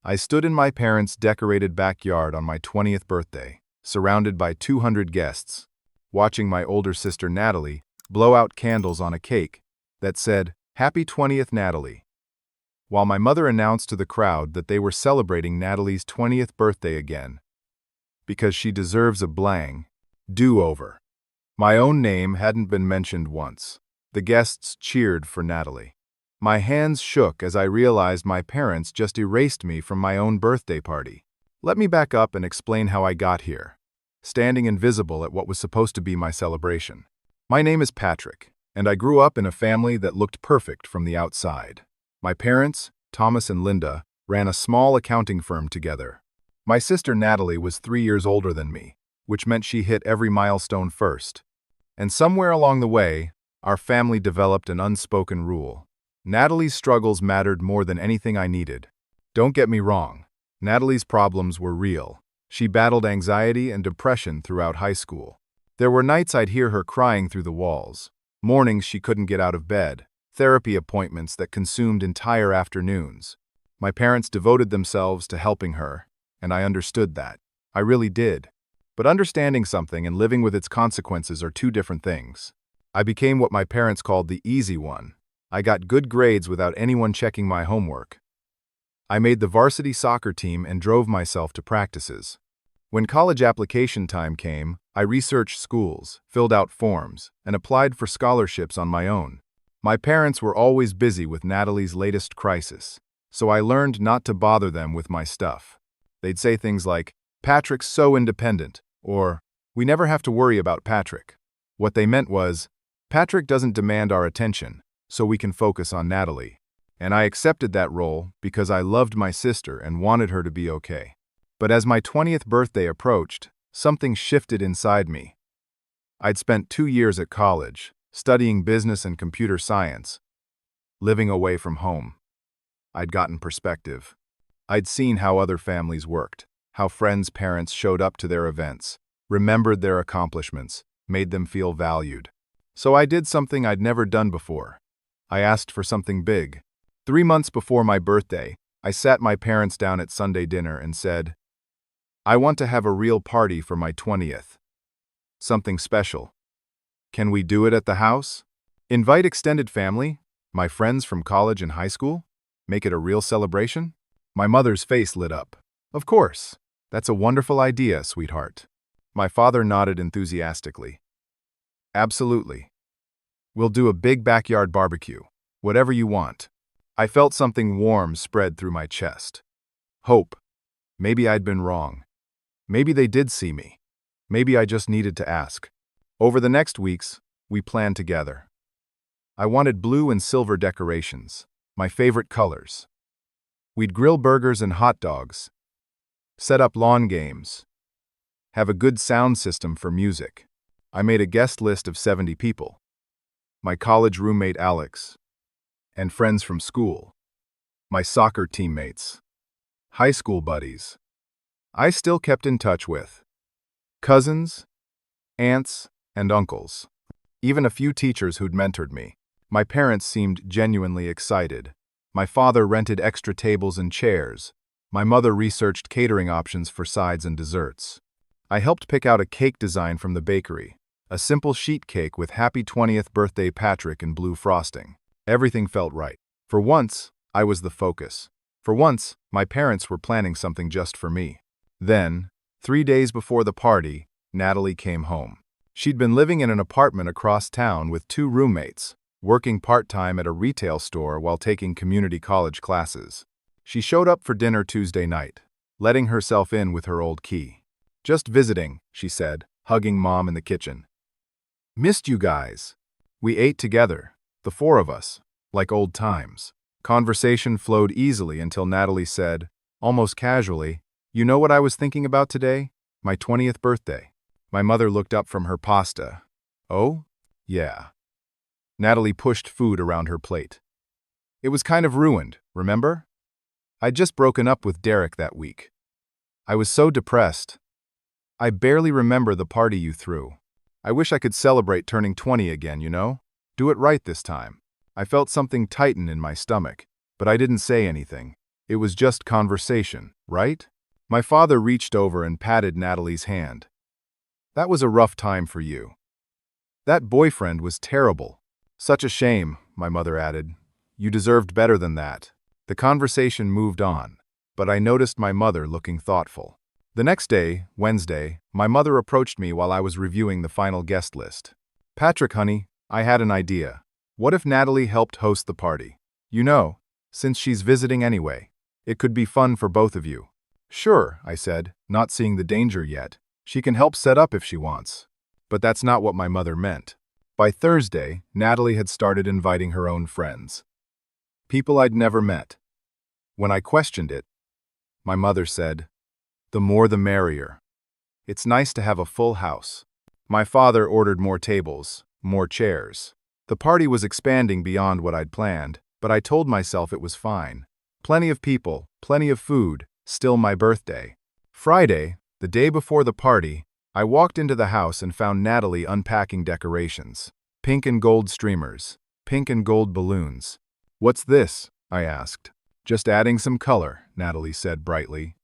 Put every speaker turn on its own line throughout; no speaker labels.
I stood in my parents' decorated backyard on my 20th birthday, surrounded by 200 guests, watching my older sister Natalie blow out candles on a cake that said, "Happy 20th, Natalie," while my mother announced to the crowd that they were celebrating Natalie's 20th birthday again, because she deserves a do-over. My own name hadn't been mentioned once. The guests cheered for Natalie. My hands shook as I realized my parents just erased me from my own birthday party. Let me back up and explain how I got here, standing invisible at what was supposed to be my celebration. My name is Patrick, and I grew up in a family that looked perfect from the outside. My parents, Thomas and Linda, ran a small accounting firm together. My sister Natalie was 3 years older than me, which meant she hit every milestone first. And somewhere along the way, our family developed an unspoken rule. Natalie's struggles mattered more than anything I needed. Don't get me wrong, Natalie's problems were real. She battled anxiety and depression throughout high school. There were nights I'd hear her crying through the walls, mornings she couldn't get out of bed, therapy appointments that consumed entire afternoons. My parents devoted themselves to helping her, and I understood that. I really did. But understanding something and living with its consequences are two different things. I became what my parents called the easy one. I got good grades without anyone checking my homework. I made the varsity soccer team and drove myself to practices. When college application time came, I researched schools, filled out forms, and applied for scholarships on my own. My parents were always busy with Natalie's latest crisis, so I learned not to bother them with my stuff. They'd say things like, "Patrick's so independent," or, "We never have to worry about Patrick." What they meant was, Patrick doesn't demand our attention, so we can focus on Natalie. And I accepted that role because I loved my sister and wanted her to be okay. But as my 20th birthday approached, something shifted inside me. I'd spent 2 years at college, studying business and computer science, living away from home. I'd gotten perspective. I'd seen how other families worked, how friends' parents showed up to their events, remembered their accomplishments, made them feel valued. So I did something I'd never done before. I asked for something big. 3 months before my birthday, I sat my parents down at Sunday dinner and said, "I want to have a real party for my 20th. Something special. Can we do it at the house? Invite extended family, my friends from college and high school? Make it a real celebration?" My mother's face lit up. "Of course. That's a wonderful idea, sweetheart." My father nodded enthusiastically. "Absolutely. We'll do a big backyard barbecue. Whatever you want." I felt something warm spread through my chest. Hope. Maybe I'd been wrong. Maybe they did see me. Maybe I just needed to ask. Over the next weeks, we planned together. I wanted blue and silver decorations, my favorite colors. We'd grill burgers and hot dogs, set up lawn games, have a good sound system for music. I made a guest list of 70 people. My college roommate Alex, and friends from school, my soccer teammates, high school buddies. I still kept in touch with cousins, aunts, and uncles, even a few teachers who'd mentored me. My parents seemed genuinely excited. My father rented extra tables and chairs. My mother researched catering options for sides and desserts. I helped pick out a cake design from the bakery, a simple sheet cake with "Happy 20th Birthday Patrick" in blue frosting. Everything felt right. For once, I was the focus. For once, my parents were planning something just for me. Then, 3 days before the party, Natalie came home. She'd been living in an apartment across town with 2 roommates, working part-time at a retail store while taking community college classes. She showed up for dinner Tuesday night, letting herself in with her old key. "Just visiting," she said, hugging Mom in the kitchen. "Missed you guys." We ate together, the 4 of us, like old times. Conversation flowed easily until Natalie said, almost casually, "You know what I was thinking about today? My 20th birthday." My mother looked up from her pasta. "Oh? Yeah." Natalie pushed food around her plate. "It was kind of ruined, remember? I'd just broken up with Derek that week. I was so depressed. I barely remember the party you threw. I wish I could celebrate turning 20 again, you know? Do it right this time." I felt something tighten in my stomach, but I didn't say anything. It was just conversation, right? My father reached over and patted Natalie's hand. That was a rough time for you. That boyfriend was terrible. Such a shame, my mother added. You deserved better than that. The conversation moved on, but I noticed my mother looking thoughtful. The next day, Wednesday, my mother approached me while I was reviewing the final guest list. Patrick, honey, I had an idea. What if Natalie helped host the party? You know, since she's visiting anyway, it could be fun for both of you. Sure, I said, not seeing the danger yet. She can help set up if she wants. But that's not what my mother meant. By Thursday, Natalie had started inviting her own friends. People I'd never met. When I questioned it, my mother said, "The more the merrier. It's nice to have a full house." My father ordered more tables, more chairs. The party was expanding beyond what I'd planned, but I told myself it was fine. Plenty of people, plenty of food, still my birthday. Friday, the day before the party, I walked into the house and found Natalie unpacking decorations. Pink and gold streamers, pink and gold balloons. "What's this?" I asked. "Just adding some color," Natalie said brightly.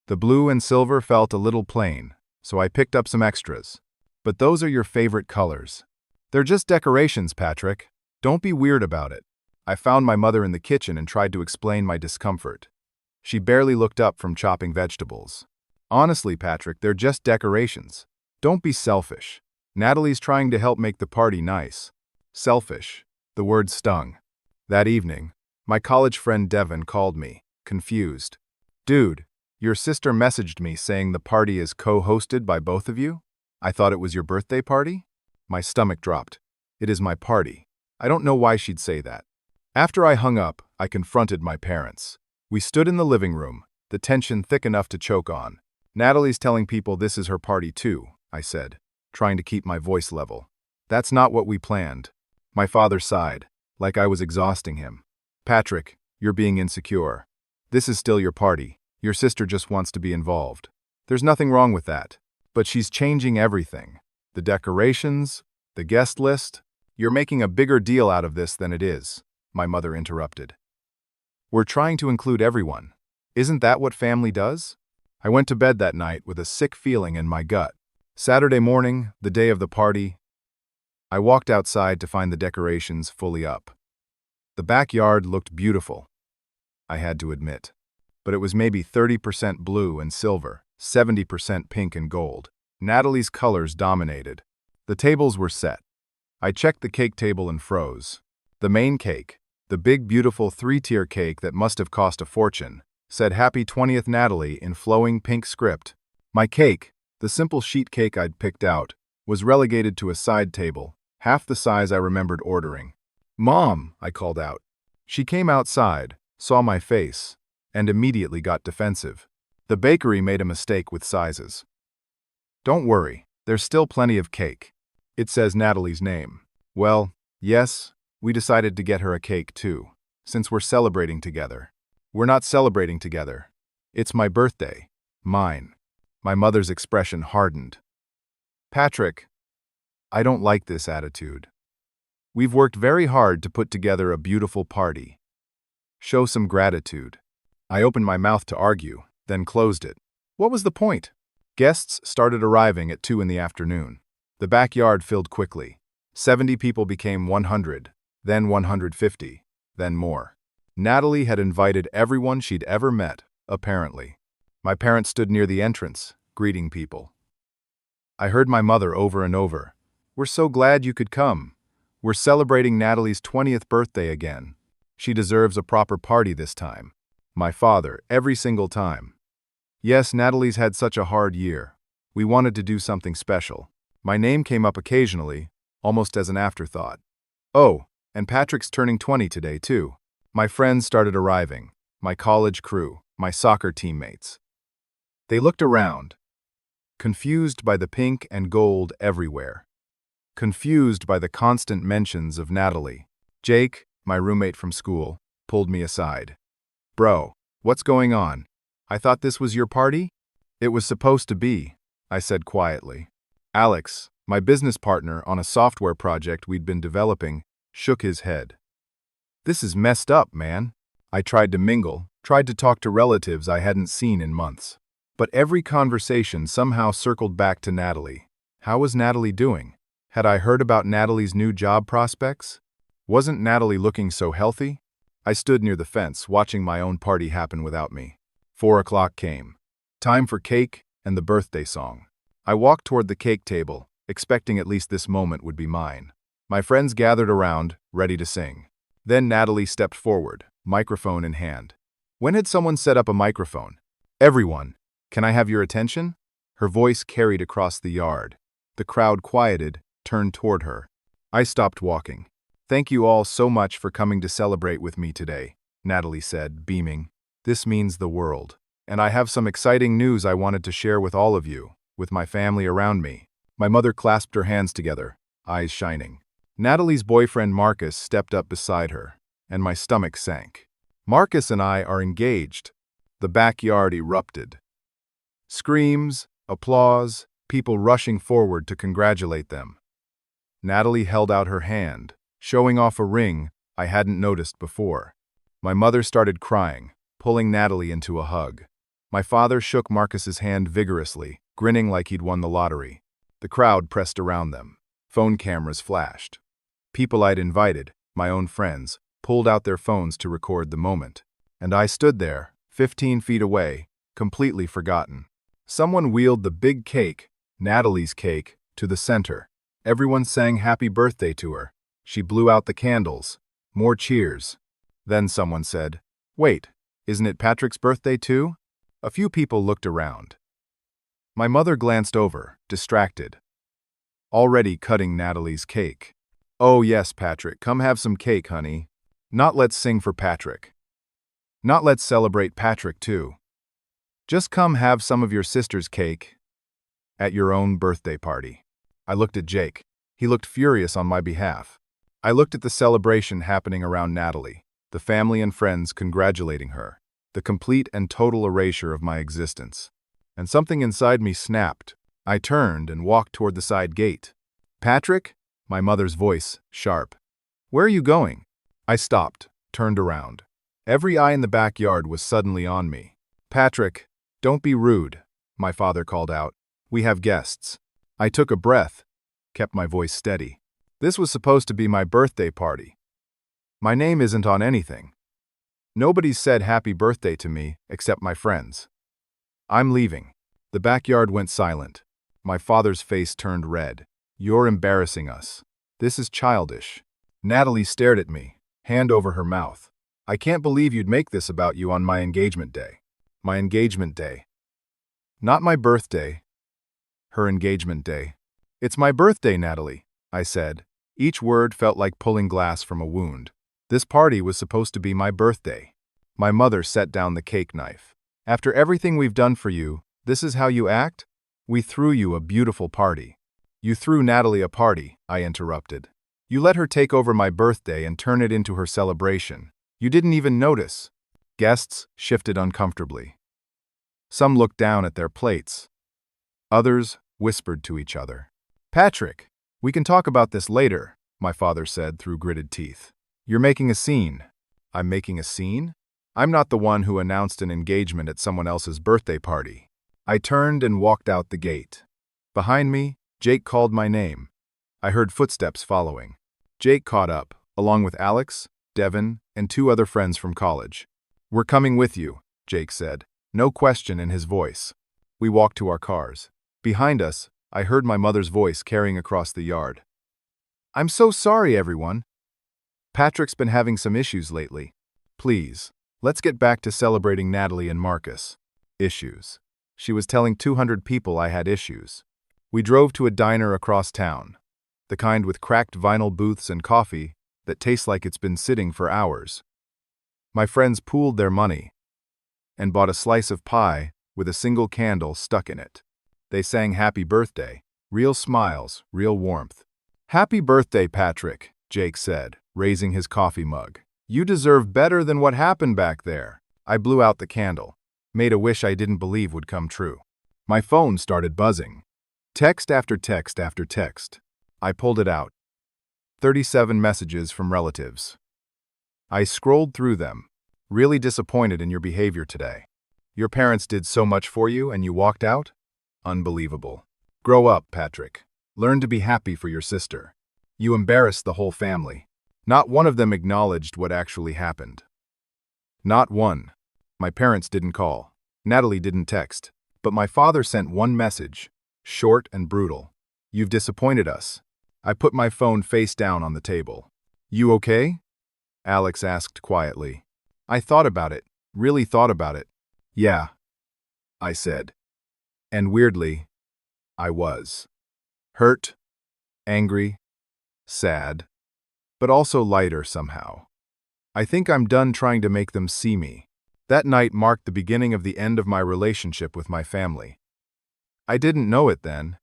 The blue and silver felt a little plain, so I picked up some extras. "But those are your favorite colors." "They're just decorations, Patrick. Don't be weird about it." I found my mother in the kitchen and tried to explain my discomfort. She barely looked up from chopping vegetables. "Honestly, Patrick, they're just decorations. Don't be selfish. Natalie's trying to help make the party nice." Selfish. The word stung. That evening, my college friend Devin called me, confused. "Dude, your sister messaged me saying the party is co-hosted by both of you? I thought it was your birthday party?" My stomach dropped. It is my party. I don't know why she'd say that. After I hung up, I confronted my parents. We stood in the living room, the tension thick enough to choke on. "Natalie's telling people this is her party too," I said, trying to keep my voice level. "That's not what we planned." My father sighed, like I was exhausting him. "Patrick, you're being insecure. This is still your party. Your sister just wants to be involved. There's nothing wrong with that. But she's changing everything. The decorations, the guest list. You're making a bigger deal out of this than it is," my mother interrupted. "We're trying to include everyone. Isn't that what family does?" I went to bed that night with a sick feeling in my gut. Saturday morning, the day of the party, I walked outside to find the decorations fully up. The backyard looked beautiful, I had to admit. But it was maybe 30% blue and silver, 70% pink and gold. Natalie's colors dominated. The tables were set. I checked the cake table and froze. The main cake, the big beautiful 3-tier cake that must have cost a fortune, said "Happy 20th Natalie" in flowing pink script. My cake, the simple sheet cake I'd picked out, was relegated to a side table, half the size I remembered ordering. "Mom," I called out. She came outside, saw my face, and immediately got defensive. The bakery made a mistake with sizes. "Don't worry, there's still plenty of cake. It says Natalie's name." Well, yes, we decided to get her a cake too, since we're celebrating together. We're not celebrating together. It's my birthday. Mine. My mother's expression hardened. "Patrick, I don't like this attitude. We've worked very hard to put together a beautiful party. Show some gratitude." I opened my mouth to argue, then closed it. What was the point? Guests started arriving at 2 in the afternoon. The backyard filled quickly. 70 people became 100, then 150, then more. Natalie had invited everyone she'd ever met, apparently. My parents stood near the entrance, greeting people. I heard my mother over and over. "We're so glad you could come. We're celebrating Natalie's 20th birthday again. She deserves a proper party this time." My father, every single time. "Yes, Natalie's had such a hard year. We wanted to do something special." My name came up occasionally, almost as an afterthought. "Oh, and Patrick's turning 20 today, too." My friends started arriving, my college crew, my soccer teammates. They looked around, confused by the pink and gold everywhere. Confused by the constant mentions of Natalie. Jake, my roommate from school, pulled me aside. "Bro, what's going on? I thought this was your party?" "It was supposed to be," I said quietly. Alex, my business partner on a software project we'd been developing, shook his head. "This is messed up, man." I tried to mingle, tried to talk to relatives I hadn't seen in months. But every conversation somehow circled back to Natalie. How was Natalie doing? Had I heard about Natalie's new job prospects? Wasn't Natalie looking so healthy? I stood near the fence, watching my own party happen without me. 4 o'clock came. Time for cake and the birthday song. I walked toward the cake table, expecting at least this moment would be mine. My friends gathered around, ready to sing. Then Natalie stepped forward, microphone in hand. When had someone set up a microphone? Everyone, can I have your attention? Her voice carried across the yard. The crowd quieted, turned toward her. I stopped walking. Thank you all so much for coming to celebrate with me today, Natalie said, beaming. This means the world. And I have some exciting news I wanted to share with all of you, with my family around me. My mother clasped her hands together, eyes shining. Natalie's boyfriend Marcus stepped up beside her, and my stomach sank. Marcus and I are engaged. The backyard erupted. Screams, applause, people rushing forward to congratulate them. Natalie held out her hand, showing off a ring I hadn't noticed before. My mother started crying, pulling Natalie into a hug. My father shook Marcus's hand vigorously, grinning like he'd won the lottery. The crowd pressed around them. Phone cameras flashed. People I'd invited, my own friends, pulled out their phones to record the moment. And I stood there, 15 feet away, completely forgotten. Someone wheeled the big cake, Natalie's cake, to the center. Everyone sang happy birthday to her. She blew out the candles. More cheers. Then someone said, "Wait, isn't it Patrick's birthday too?" A few people looked around. My mother glanced over, distracted. Already cutting Natalie's cake. "Oh yes, Patrick, come have some cake, honey. Not let's sing for Patrick. Not let's celebrate Patrick too. Just come have some of your sister's cake at your own birthday party." I looked at Jake. He looked furious on my behalf. I looked at the celebration happening around Natalie, the family and friends congratulating her, the complete and total erasure of my existence. And something inside me snapped. I turned and walked toward the side gate. "Patrick?" My mother's voice, sharp. "Where are you going?" I stopped, turned around. Every eye in the backyard was suddenly on me. "Patrick, don't be rude," my father called out. "We have guests." I took a breath, kept my voice steady. This was supposed to be my birthday party. My name isn't on anything. Nobody said happy birthday to me except my friends. "I'm leaving." The backyard went silent. My father's face turned red. "You're embarrassing us. This is childish." Natalie stared at me, hand over her mouth. "I can't believe you'd make this about you on my engagement day." My engagement day. Not my birthday. Her engagement day. "It's my birthday, Natalie," I said. Each word felt like pulling glass from a wound. This party was supposed to be my birthday. My mother set down the cake knife. "After everything we've done for you, this is how you act? We threw you a beautiful party." "You threw Natalie a party," I interrupted. "You let her take over my birthday and turn it into her celebration. You didn't even notice." Guests shifted uncomfortably. Some looked down at their plates. Others whispered to each other. "Patrick, we can talk about this later," my father said through gritted teeth. "You're making a scene." "I'm making a scene? I'm not the one who announced an engagement at someone else's birthday party." I turned and walked out the gate. Behind me, Jake called my name. I heard footsteps following. Jake caught up, along with Alex, Devin, and 2 other friends from college. "We're coming with you," Jake said, no question in his voice. We walked to our cars. Behind us, I heard my mother's voice carrying across the yard. "I'm so sorry, everyone. Patrick's been having some issues lately. Please, let's get back to celebrating Natalie and Marcus." Issues. She was telling 200 people I had issues. We drove to a diner across town, the kind with cracked vinyl booths and coffee that tastes like it's been sitting for hours. My friends pooled their money and bought a slice of pie with a single candle stuck in it. They sang happy birthday, real smiles, real warmth. "Happy birthday, Patrick," Jake said, raising his coffee mug. "You deserve better than what happened back there." I blew out the candle, made a wish I didn't believe would come true. My phone started buzzing. Text after text after text. I pulled it out. 37 messages from relatives. I scrolled through them. Really disappointed in your behavior today. Your parents did so much for you and you walked out? Unbelievable. Grow up, Patrick. Learn to be happy for your sister. You embarrassed the whole family. Not one of them acknowledged what actually happened. Not one. My parents didn't call. Natalie didn't text. But my father sent one message, short and brutal. You've disappointed us. I put my phone face down on the table. You okay? Alex asked quietly. I thought about it, really thought about it. Yeah, I said. And weirdly, I was. Hurt, angry, sad, but also lighter somehow. I think I'm done trying to make them see me. That night marked the beginning of the end of my relationship with my family. I didn't know it then,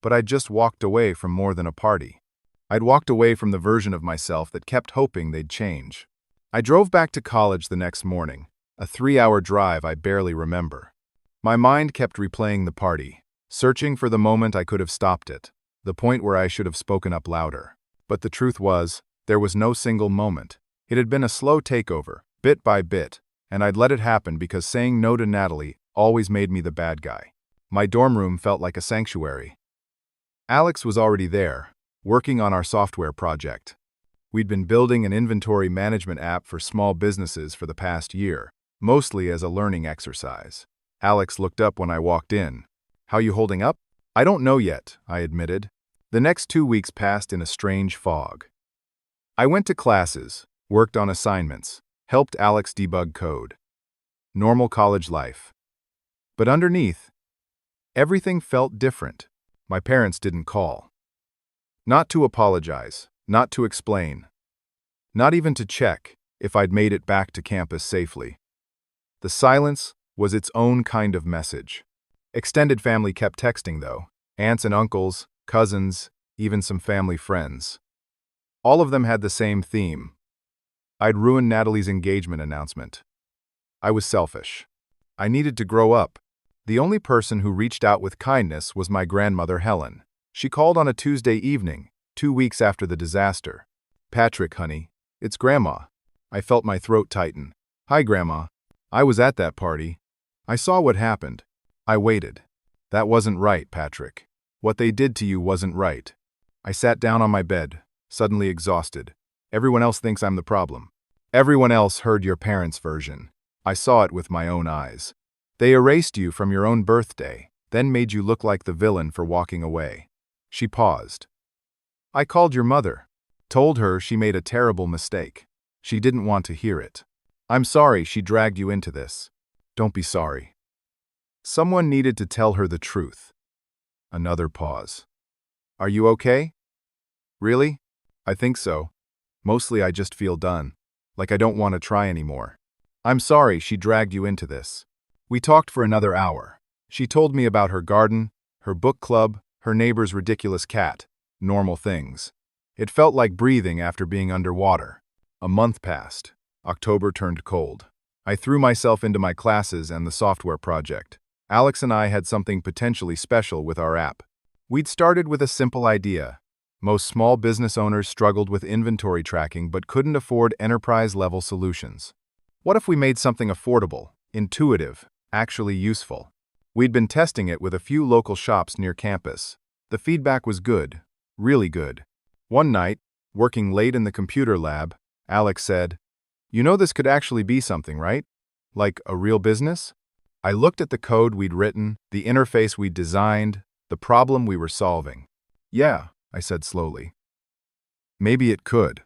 but I'd just walked away from more than a party. I'd walked away from the version of myself that kept hoping they'd change. I drove back to college the next morning, a 3-hour drive I barely remember. My mind kept replaying the party, searching for the moment I could have stopped it, the point where I should have spoken up louder. But the truth was, there was no single moment. It had been a slow takeover, bit by bit, and I'd let it happen because saying no to Natalie always made me the bad guy. My dorm room felt like a sanctuary. Alex was already there, working on our software project. We'd been building an inventory management app for small businesses for the past year, mostly as a learning exercise. Alex looked up when I walked in. How you holding up? I don't know yet, I admitted. The next 2 weeks passed in a strange fog. I went to classes, worked on assignments, helped Alex debug code. Normal college life. But underneath, everything felt different. My parents didn't call. Not to apologize, not to explain, not even to check if I'd made it back to campus safely. The silence was its own kind of message. Extended family kept texting though, aunts and uncles, cousins, even some family friends. All of them had the same theme. I'd ruined Natalie's engagement announcement. I was selfish. I needed to grow up. The only person who reached out with kindness was my grandmother Helen. She called on a Tuesday evening, 2 weeks after the disaster. Patrick, honey, it's Grandma. I felt my throat tighten. Hi, Grandma. I was at that party. I saw what happened. I waited. That wasn't right, Patrick. What they did to you wasn't right. I sat down on my bed, suddenly exhausted. Everyone else thinks I'm the problem. Everyone else heard your parents' version. I saw it with my own eyes. They erased you from your own birthday, then made you look like the villain for walking away. She paused. I called your mother. Told her she made a terrible mistake. She didn't want to hear it. I'm sorry she dragged you into this. Don't be sorry. Someone needed to tell her the truth. Another pause. Are you okay? Really? I think so. Mostly I just feel done. Like I don't want to try anymore. I'm sorry she dragged you into this. We talked for another hour. She told me about her garden, her book club, her neighbor's ridiculous cat. Normal things. It felt like breathing after being underwater. A month passed. October turned cold. I threw myself into my classes and the software project. Alex and I had something potentially special with our app. We'd started with a simple idea. Most small business owners struggled with inventory tracking but couldn't afford enterprise-level solutions. What if we made something affordable, intuitive, actually useful? We'd been testing it with a few local shops near campus. The feedback was good, really good. One night, working late in the computer lab, Alex said, "You know this could actually be something, right? Like a real business?" I looked at the code we'd written, the interface we'd designed, the problem we were solving. Yeah, I said slowly. Maybe it could.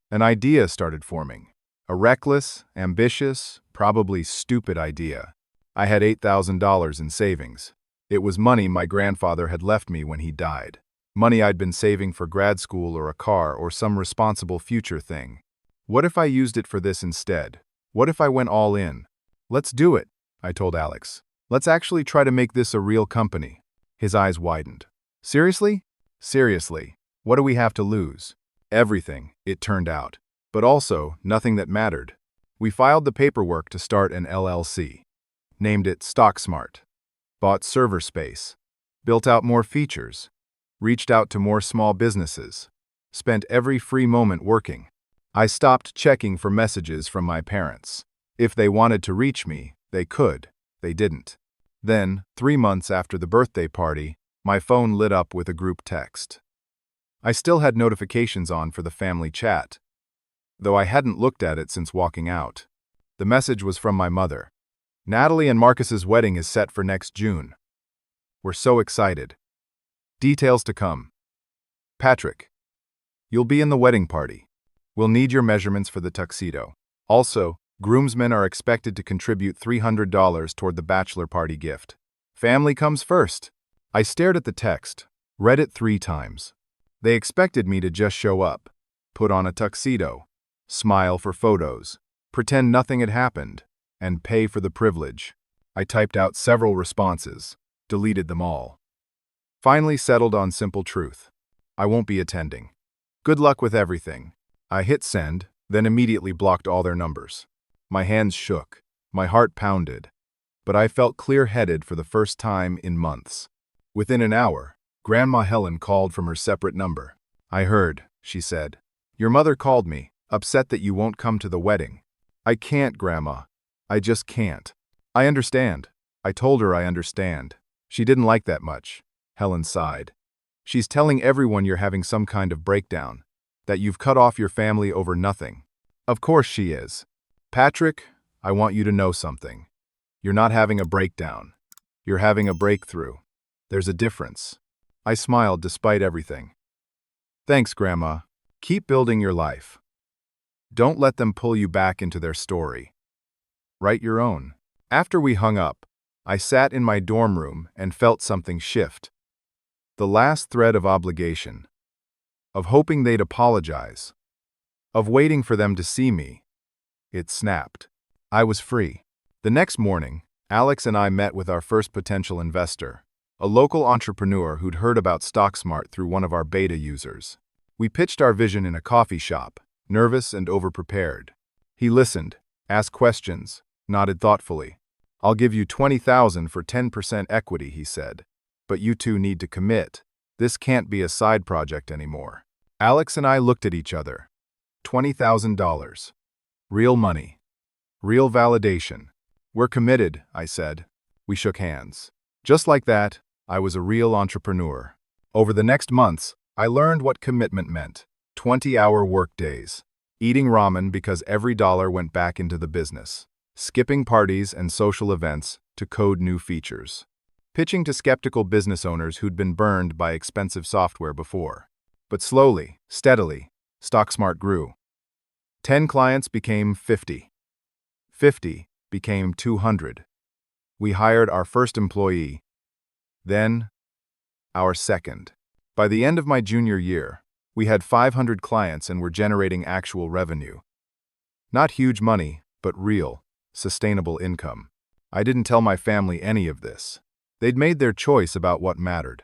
An idea started forming. A reckless, ambitious, probably stupid idea. I had $8,000 in savings. It was money my grandfather had left me when he died. Money I'd been saving for grad school or a car or some responsible future thing. What if I used it for this instead? What if I went all in? Let's do it, I told Alex. Let's actually try to make this a real company. His eyes widened. Seriously? Seriously. What do we have to lose? Everything, it turned out. But also, nothing that mattered. We filed the paperwork to start an LLC. Named it StockSmart. Bought server space. Built out more features. Reached out to more small businesses. Spent every free moment working. I stopped checking for messages from my parents. If they wanted to reach me, they could. They didn't. Then, 3 months after the birthday party, my phone lit up with a group text. I still had notifications on for the family chat, though I hadn't looked at it since walking out. The message was from my mother. Natalie and Marcus's wedding is set for next June. We're so excited. Details to come. Patrick, you'll be in the wedding party. We'll need your measurements for the tuxedo. Also, groomsmen are expected to contribute $300 toward the bachelor party gift. Family comes first. I stared at the text, read it 3 times. They expected me to just show up, put on a tuxedo, smile for photos, pretend nothing had happened, and pay for the privilege. I typed out several responses, deleted them all. Finally settled on simple truth. I won't be attending. Good luck with everything. I hit send, then immediately blocked all their numbers. My hands shook, my heart pounded, but I felt clear-headed for the first time in months. Within an hour, Grandma Helen called from her separate number. I heard, she said. Your mother called me, upset that you won't come to the wedding. I can't, Grandma. I just can't. I understand. I told her I understand. She didn't like that much. Helen sighed. She's telling everyone you're having some kind of breakdown, that you've cut off your family over nothing. Of course she is. Patrick, I want you to know something. You're not having a breakdown. You're having a breakthrough. There's a difference. I smiled despite everything. Thanks, Grandma. Keep building your life. Don't let them pull you back into their story. Write your own. After we hung up, I sat in my dorm room and felt something shift. The last thread of obligation. Of hoping they'd apologize. Of waiting for them to see me. It snapped. I was free. The next morning, Alex and I met with our first potential investor, a local entrepreneur who'd heard about StockSmart through one of our beta users. We pitched our vision in a coffee shop, nervous and overprepared. He listened, asked questions, nodded thoughtfully. I'll give you $20,000 for 10% equity, he said. But you two need to commit. This can't be a side project anymore. Alex and I looked at each other. $20,000. Real money. Real validation. We're committed, I said. We shook hands. Just like that, I was a real entrepreneur. Over the next months, I learned what commitment meant. 20-hour workdays. Eating ramen because every dollar went back into the business. Skipping parties and social events to code new features. Pitching to skeptical business owners who'd been burned by expensive software before. But slowly, steadily, StockSmart grew. 10 clients became 50. 50 became 200. We hired our first employee. Then, our second. By the end of my junior year, we had 500 clients and were generating actual revenue. Not huge money, but real, sustainable income. I didn't tell my family any of this. They'd made their choice about what mattered.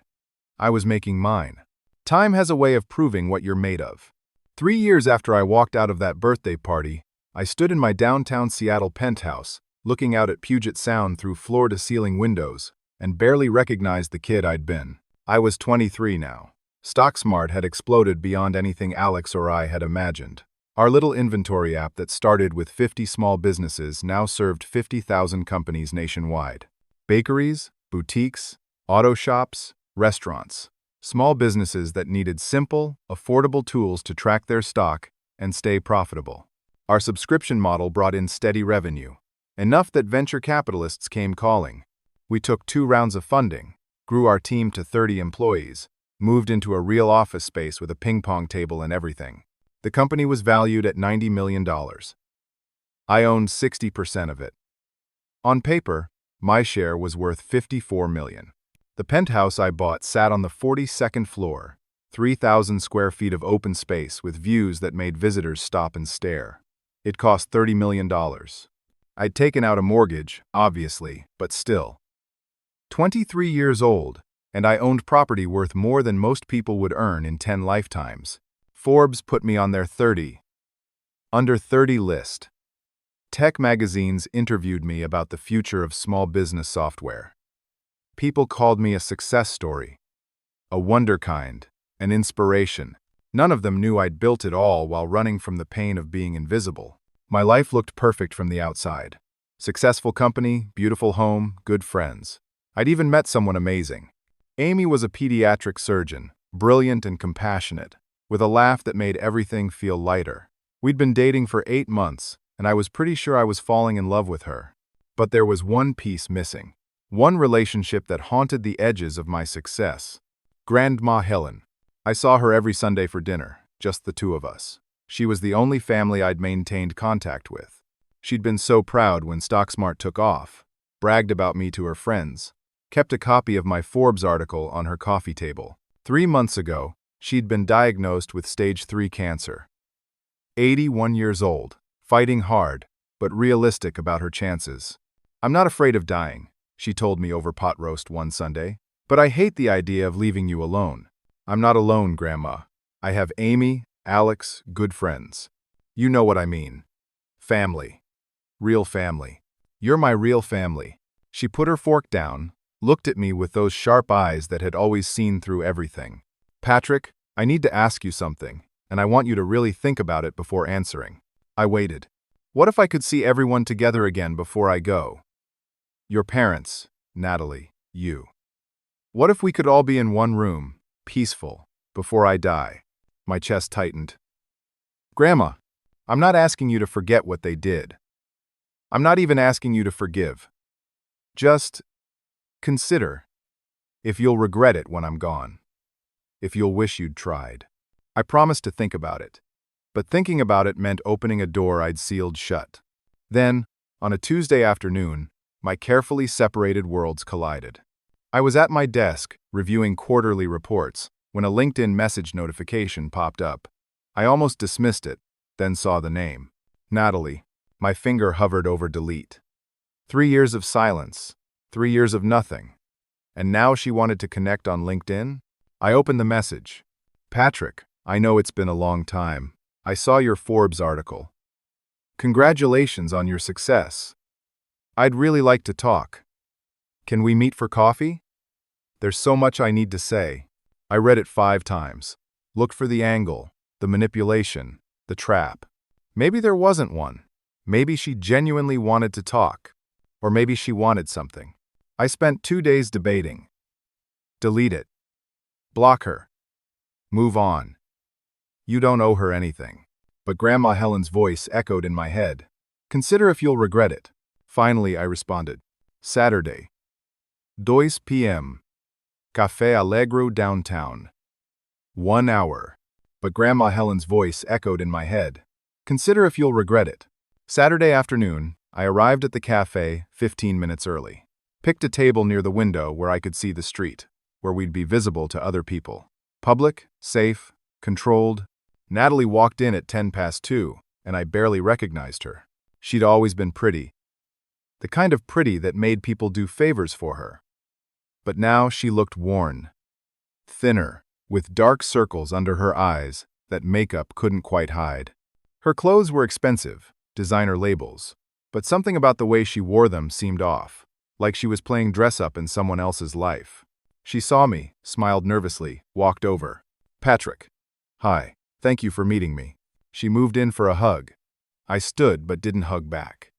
I was making mine. Time has a way of proving what you're made of. 3 years after I walked out of that birthday party, I stood in my downtown Seattle penthouse, looking out at Puget Sound through floor-to-ceiling windows, and barely recognized the kid I'd been. I was 23 now. StockSmart had exploded beyond anything Alex or I had imagined. Our little inventory app that started with 50 small businesses now served 50,000 companies nationwide. Bakeries, boutiques, auto shops, restaurants. Small businesses that needed simple, affordable tools to track their stock and stay profitable. Our subscription model brought in steady revenue, enough that venture capitalists came calling. We took 2 rounds of funding, grew our team to 30 employees, moved into a real office space with a ping-pong table and everything. The company was valued at $90 million. I owned 60% of it. On paper, my share was worth $54 million. The penthouse I bought sat on the 42nd floor, 3,000 square feet of open space with views that made visitors stop and stare. It cost $30 million. I'd taken out a mortgage, obviously, but still. 23 years old, and I owned property worth more than most people would earn in 10 lifetimes. Forbes put me on their under 30 list. Tech magazines interviewed me about the future of small business software. People called me a success story, a wonderkind, an inspiration. None of them knew I'd built it all while running from the pain of being invisible. My life looked perfect from the outside. Successful company, beautiful home, good friends. I'd even met someone amazing. Amy was a pediatric surgeon, brilliant and compassionate, with a laugh that made everything feel lighter. We'd been dating for 8 months, and I was pretty sure I was falling in love with her. But there was one piece missing. One relationship that haunted the edges of my success. Grandma Helen. I saw her every Sunday for dinner, just the two of us. She was the only family I'd maintained contact with. She'd been so proud when StockSmart took off, bragged about me to her friends, kept a copy of my Forbes article on her coffee table. 3 months ago, she'd been diagnosed with stage 3 cancer. 81 years old, fighting hard, but realistic about her chances. "I'm not afraid of dying," she told me over pot roast one Sunday, "but I hate the idea of leaving you alone." "I'm not alone, Grandma. I have Amy, Alex, good friends. You know what I mean. Family. Real family. You're my real family." She put her fork down, looked at me with those sharp eyes that had always seen through everything. "Patrick, I need to ask you something, and I want you to really think about it before answering." I waited. "What if I could see everyone together again before I go? Your parents, Natalie, you. What if we could all be in one room, peaceful, before I die?" My chest tightened. "Grandma, I'm not asking you to forget what they did. I'm not even asking you to forgive. Just consider if you'll regret it when I'm gone. If you'll wish you'd tried." I promised to think about it. But thinking about it meant opening a door I'd sealed shut. Then, on a Tuesday afternoon, my carefully separated worlds collided. I was at my desk, reviewing quarterly reports, when a LinkedIn message notification popped up. I almost dismissed it, then saw the name. Natalie. My finger hovered over delete. 3 years of silence. 3 years of nothing. And now she wanted to connect on LinkedIn? I opened the message. "Patrick, I know it's been a long time. I saw your Forbes article. Congratulations on your success. I'd really like to talk. Can we meet for coffee? There's so much I need to say." I read it 5 times. Looked for the angle, the manipulation, the trap. Maybe there wasn't one. Maybe she genuinely wanted to talk. Or maybe she wanted something. I spent 2 days debating. Delete it. Block her. Move on. You don't owe her anything. But Grandma Helen's voice echoed in my head. "Consider if you'll regret it." Finally, I responded. Saturday. 2 p.m. Café Allegro downtown. 1 hour. But Grandma Helen's voice echoed in my head. "Consider if you'll regret it." Saturday afternoon, I arrived at the cafe 15 minutes early. Picked a table near the window where I could see the street, where we'd be visible to other people. Public, safe, controlled. Natalie walked in at 2:10, and I barely recognized her. She'd always been pretty. The kind of pretty that made people do favors for her. But now she looked worn. Thinner, with dark circles under her eyes that makeup couldn't quite hide. Her clothes were expensive, designer labels, but something about the way she wore them seemed off, like she was playing dress-up in someone else's life. She saw me, smiled nervously, walked over. "Patrick. Hi. Thank you for meeting me." She moved in for a hug. I stood but didn't hug back.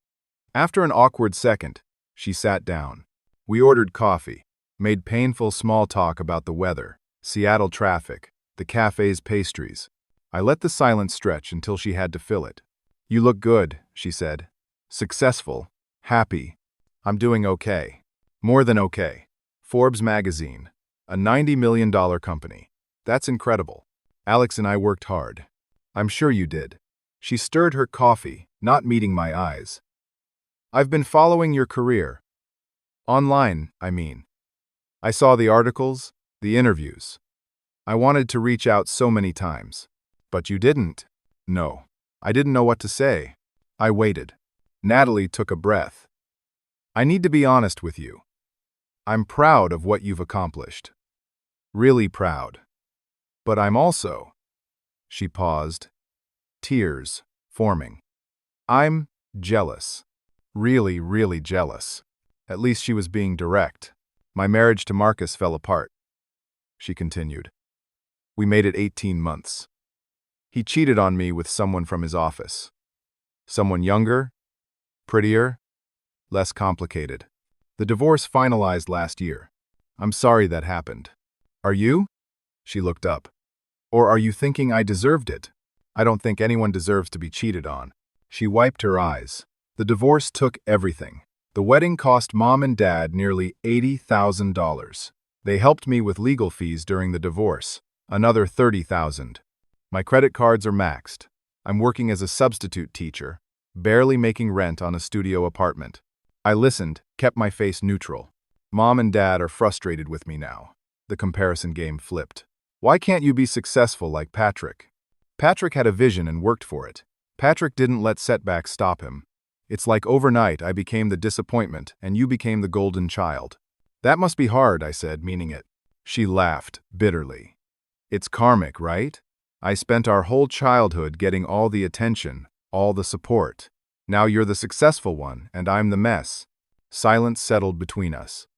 After an awkward second, she sat down. We ordered coffee, made painful small talk about the weather, Seattle traffic, the cafe's pastries. I let the silence stretch until she had to fill it. "You look good," she said. "Successful. Happy." "I'm doing okay. More than okay. Forbes magazine. A $90 million company. That's incredible. Alex and I worked hard. I'm sure you did." She stirred her coffee, not meeting my eyes. "I've been following your career. Online, I mean. I saw the articles, the interviews. I wanted to reach out so many times. But you didn't." "No. I didn't know what to say." I waited. Natalie took a breath. "I need to be honest with you. I'm proud of what you've accomplished. Really proud. But I'm also—" She paused, tears forming. "I'm jealous. Really, really jealous." At least she was being direct. "My marriage to Marcus fell apart," she continued. "We made it 18 months. He cheated on me with someone from his office. Someone younger, prettier, less complicated. The divorce finalized last year. I'm sorry that happened. Are you? She looked up. Or are you thinking I deserved it? I don't think anyone deserves to be cheated on. She wiped her eyes. The divorce took everything. The wedding cost Mom and Dad nearly $80,000. They helped me with legal fees during the divorce, another $30,000. My credit cards are maxed. I'm working as a substitute teacher, barely making rent on a studio apartment. I listened, kept my face neutral. Mom and Dad are frustrated with me now. The comparison game flipped. Why can't you be successful like Patrick? Patrick had a vision and worked for it. Patrick didn't let setbacks stop him. It's like overnight I became the disappointment and you became the golden child. That must be hard, I said, meaning it. She laughed bitterly. It's karmic, right? I spent our whole childhood getting all the attention, all the support. Now you're the successful one and I'm the mess. Silence settled between us.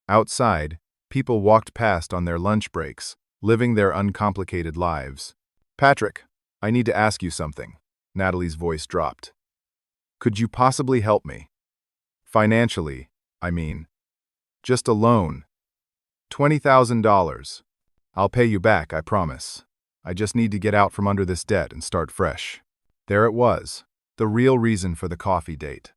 Outside, people walked past on their lunch breaks, living their uncomplicated lives. Patrick, I need to ask you something. Natalie's voice dropped. Could you possibly help me? Financially, I mean. Just a loan. $20,000. I'll pay you back, I promise. I just need to get out from under this debt and start fresh. There it was, the real reason for the coffee date.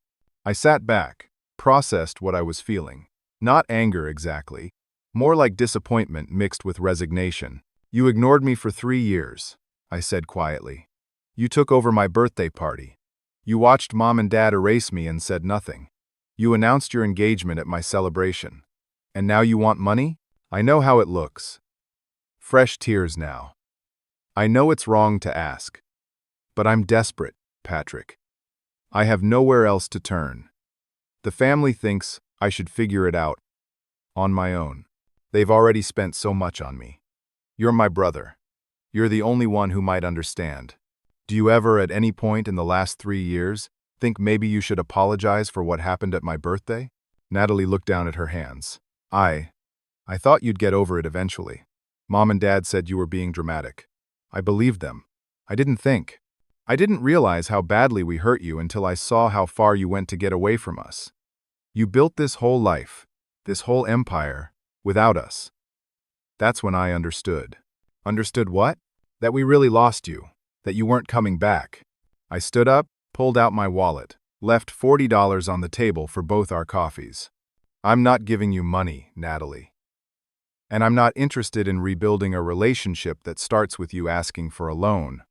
I sat back, processed what I was feeling. Not anger exactly, more like disappointment mixed with resignation. You ignored me for 3 years, I said quietly. You took over my birthday party. You watched Mom and Dad erase me and said nothing. You announced your engagement at my celebration. And now you want money? I know how it looks. Fresh tears now. I know it's wrong to ask. But I'm desperate, Patrick. I have nowhere else to turn. The family thinks I should figure it out on my own. They've already spent so much on me. You're my brother. You're the only one who might understand. Do you ever, at any point in the last 3 years, think maybe you should apologize for what happened at my birthday? Natalie looked down at her hands. I thought you'd get over it eventually. Mom and Dad said you were being dramatic. I believed them. I didn't think. I didn't realize how badly we hurt you until I saw how far you went to get away from us. You built this whole life, this whole empire, without us. That's when I understood. Understood what? That we really lost you. That you weren't coming back. I stood up, pulled out my wallet, left $40 on the table for both our coffees. I'm not giving you money, Natalie. And I'm not interested in rebuilding a relationship that starts with you asking for a loan.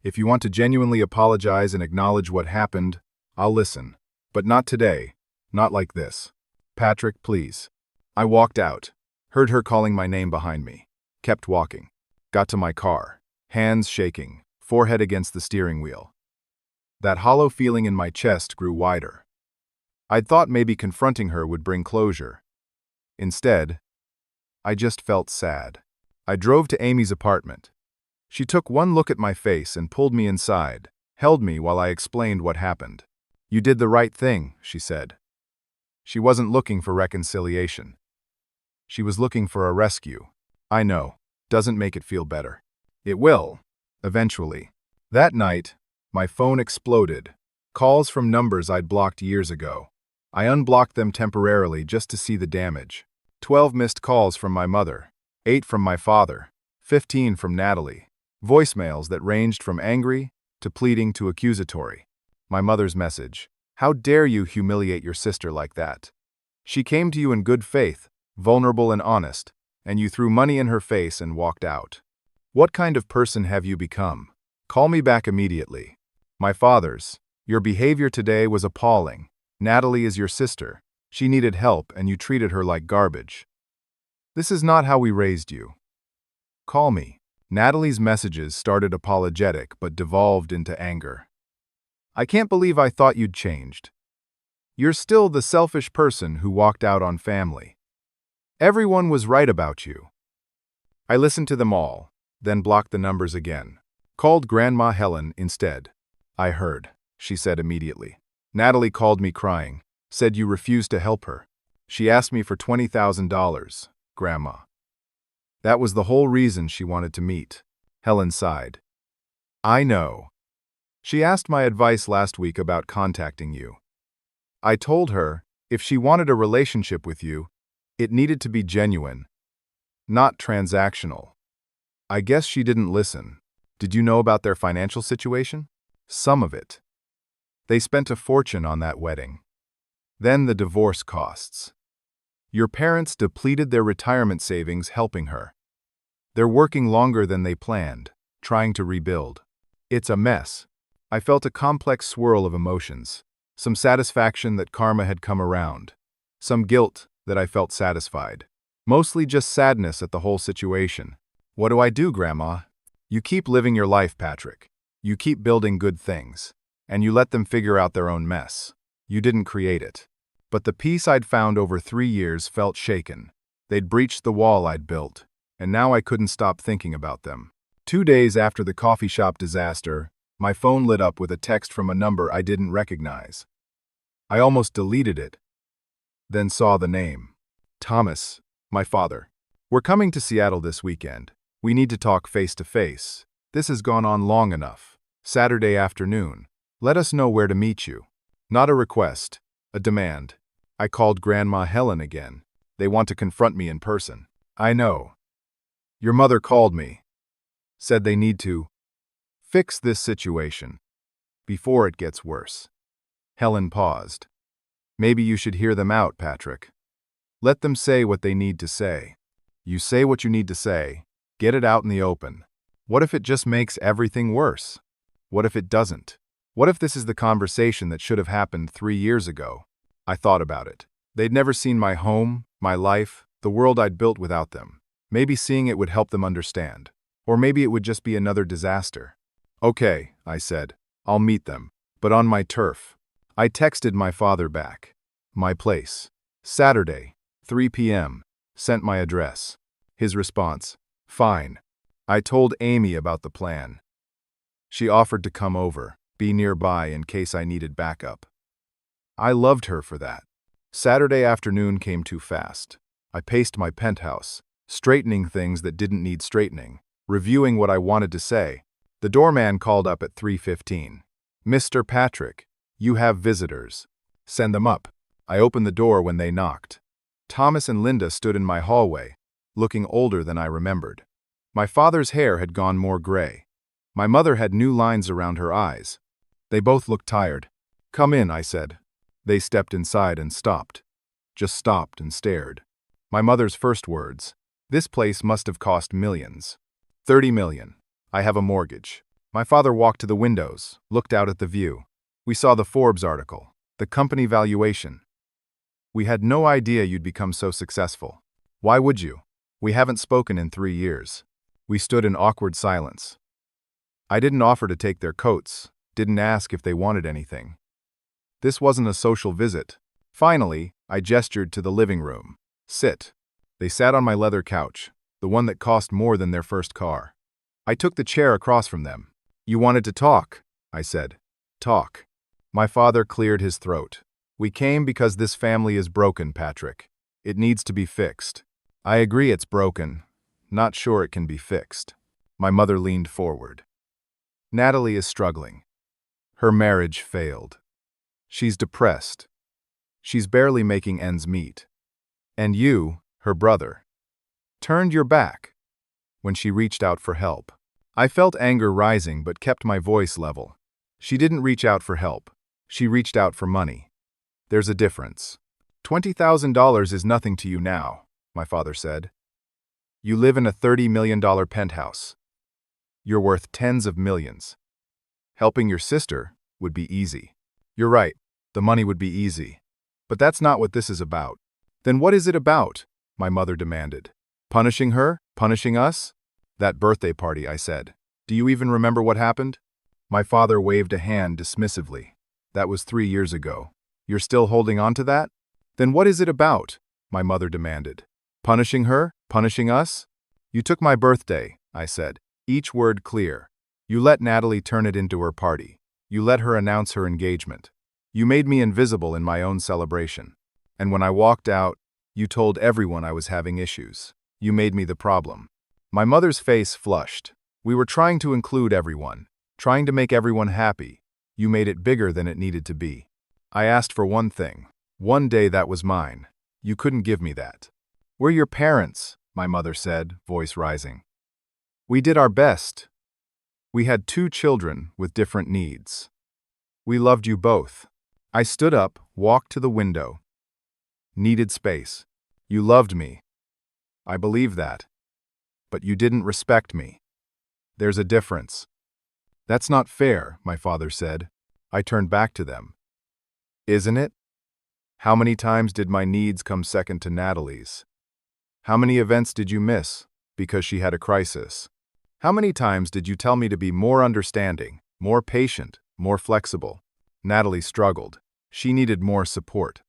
If you want to genuinely apologize and acknowledge what happened, I'll listen. But not today. Not like this. Patrick, please. I walked out, heard her calling my name behind me, kept walking, got to my car, hands shaking, forehead against the steering wheel. That hollow feeling in my chest grew wider. I'd thought maybe confronting her would bring closure. Instead, I just felt sad. I drove to Amy's apartment. She took one look at my face and pulled me inside, held me while I explained what happened. You did the right thing, she said. She wasn't looking for reconciliation. She was looking for a rescue. I know, doesn't make it feel better. It will, eventually. That night, my phone exploded. Calls from numbers I'd blocked years ago. I unblocked them temporarily just to see the damage. 12 missed calls from my mother, 8 from my father, 15 from Natalie. Voicemails that ranged from angry to pleading to accusatory. My mother's message: how dare you humiliate your sister like that? She came to you in good faith, vulnerable and honest, and you threw money in her face and walked out. What kind of person have you become? Call me back immediately. My father's: your behavior today was appalling. Natalie is your sister. She needed help and you treated her like garbage. This is not how we raised you. Call me. Natalie's messages started apologetic but devolved into anger. I can't believe I thought you'd changed. You're still the selfish person who walked out on family. Everyone was right about you. I listened to them all, then blocked the numbers again. Called Grandma Helen instead. I heard, she said immediately. Natalie called me crying, said you refused to help her. She asked me for $20,000, Grandma. That was the whole reason she wanted to meet. Helen sighed. I know. She asked my advice last week about contacting you. I told her, if she wanted a relationship with you, it needed to be genuine, not transactional. I guess she didn't listen. Did you know about their financial situation? Some of it. They spent a fortune on that wedding. Then the divorce costs. Your parents depleted their retirement savings helping her. They're working longer than they planned, trying to rebuild. It's a mess. I felt a complex swirl of emotions. Some satisfaction that karma had come around. Some guilt that I felt satisfied. Mostly just sadness at the whole situation. What do I do, Grandma? You keep living your life, Patrick. You keep building good things. And you let them figure out their own mess. You didn't create it. But the peace I'd found over 3 years felt shaken. They'd breached the wall I'd built, and now I couldn't stop thinking about them. 2 days after the coffee shop disaster, my phone lit up with a text from a number I didn't recognize. I almost deleted it, then saw the name. Thomas, my father. We're coming to Seattle this weekend. We need to talk face to face. This has gone on long enough. Saturday afternoon. Let us know where to meet you. Not a request, a demand. I called Grandma Helen again. They want to confront me in person. I know. Your mother called me. Said they need to fix this situation before it gets worse. Helen paused. Maybe you should hear them out, Patrick. Let them say what they need to say. You say what you need to say. Get it out in the open. What if it just makes everything worse? What if it doesn't? What if this is the conversation that should have happened 3 years ago? I thought about it. They'd never seen my home, my life, the world I'd built without them. Maybe seeing it would help them understand. Or maybe it would just be another disaster. Okay, I said. I'll meet them. But on my turf. I texted my father back. My place. Saturday, 3 p.m. Sent my address. His response. Fine. I told Amy about the plan. She offered to come over, be nearby in case I needed backup. I loved her for that. Saturday afternoon came too fast. I paced my penthouse, straightening things that didn't need straightening, reviewing what I wanted to say. The doorman called up at 3:15. Mr. Patrick, you have visitors. Send them up. I opened the door when they knocked. Thomas and Linda stood in my hallway, looking older than I remembered. My father's hair had gone more gray. My mother had new lines around her eyes. They both looked tired. Come in, I said. They stepped inside and stopped. Just stopped and stared. My mother's first words. This place must have cost millions. 30 million. I have a mortgage. My father walked to the windows, looked out at the view. We saw the Forbes article, the company valuation. We had no idea you'd become so successful. Why would you? We haven't spoken in 3 years. We stood in awkward silence. I didn't offer to take their coats, didn't ask if they wanted anything. This wasn't a social visit. Finally, I gestured to the living room. Sit. They sat on my leather couch, the one that cost more than their first car. I took the chair across from them. You wanted to talk, I said. Talk. My father cleared his throat. We came because this family is broken, Patrick. It needs to be fixed. I agree it's broken. Not sure it can be fixed. My mother leaned forward. Natalie is struggling. Her marriage failed. She's depressed. She's barely making ends meet. And you, her brother, turned your back when she reached out for help. I felt anger rising but kept my voice level. She didn't reach out for help. She reached out for money. There's a difference. $20,000 is nothing to you now, my father said. You live in a $30 million penthouse. You're worth tens of millions. Helping your sister would be easy. You're right, the money would be easy. But that's not what this is about. Then what is it about? My mother demanded. Punishing her? Punishing us? That birthday party, I said. Do you even remember what happened? My father waved a hand dismissively. That was 3 years ago. You're still holding on to that? Then what is it about? My mother demanded. Punishing her? Punishing us? You took my birthday, I said, each word clear. You let Natalie turn it into her party. You let her announce her engagement. You made me invisible in my own celebration. And when I walked out, you told everyone I was having issues. You made me the problem. My mother's face flushed. We were trying to include everyone. Trying to make everyone happy, you made it bigger than it needed to be. I asked for one thing. One day that was mine. You couldn't give me that. We're your parents, my mother said, voice rising. We did our best. We had 2 children with different needs. We loved you both. I stood up, walked to the window. Needed space. You loved me. I believe that. But you didn't respect me. There's a difference. That's not fair, my father said. I turned back to them. Isn't it? How many times did my needs come second to Natalie's? How many events did you miss because she had a crisis? How many times did you tell me to be more understanding, more patient, more flexible? Natalie struggled. She needed more support.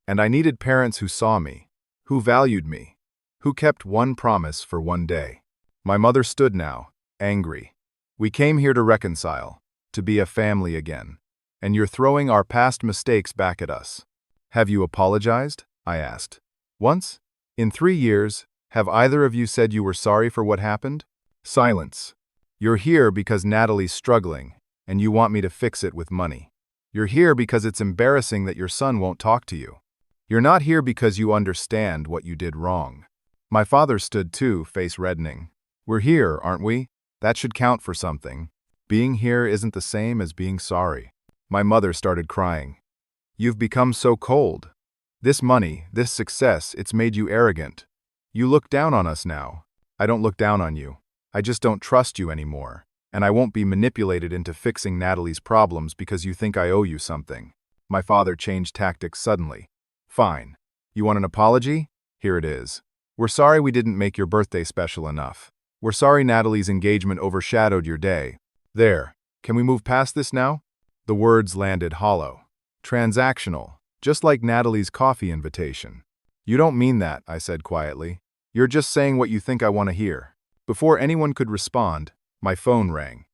And I needed parents who saw me, who valued me, who kept one promise for one day. My mother stood now, angry. We came here to reconcile, to be a family again. And you're throwing our past mistakes back at us. Have you apologized? I asked. Once? In 3 years, have either of you said you were sorry for what happened? Silence. You're here because Natalie's struggling, and you want me to fix it with money. You're here because it's embarrassing that your son won't talk to you. You're not here because you understand what you did wrong. My father stood too, face reddening. We're here, aren't we? That should count for something. Being here isn't the same as being sorry. My mother started crying. You've become so cold. This money, this success, it's made you arrogant. You look down on us now. I don't look down on you. I just don't trust you anymore. And I won't be manipulated into fixing Natalie's problems because you think I owe you something. My father changed tactics suddenly. Fine. You want an apology? Here it is. We're sorry we didn't make your birthday special enough. We're sorry Natalie's engagement overshadowed your day. There. Can we move past this now? The words landed hollow. Transactional. Just like Natalie's coffee invitation. You don't mean that, I said quietly. You're just saying what you think I want to hear. Before anyone could respond, my phone rang.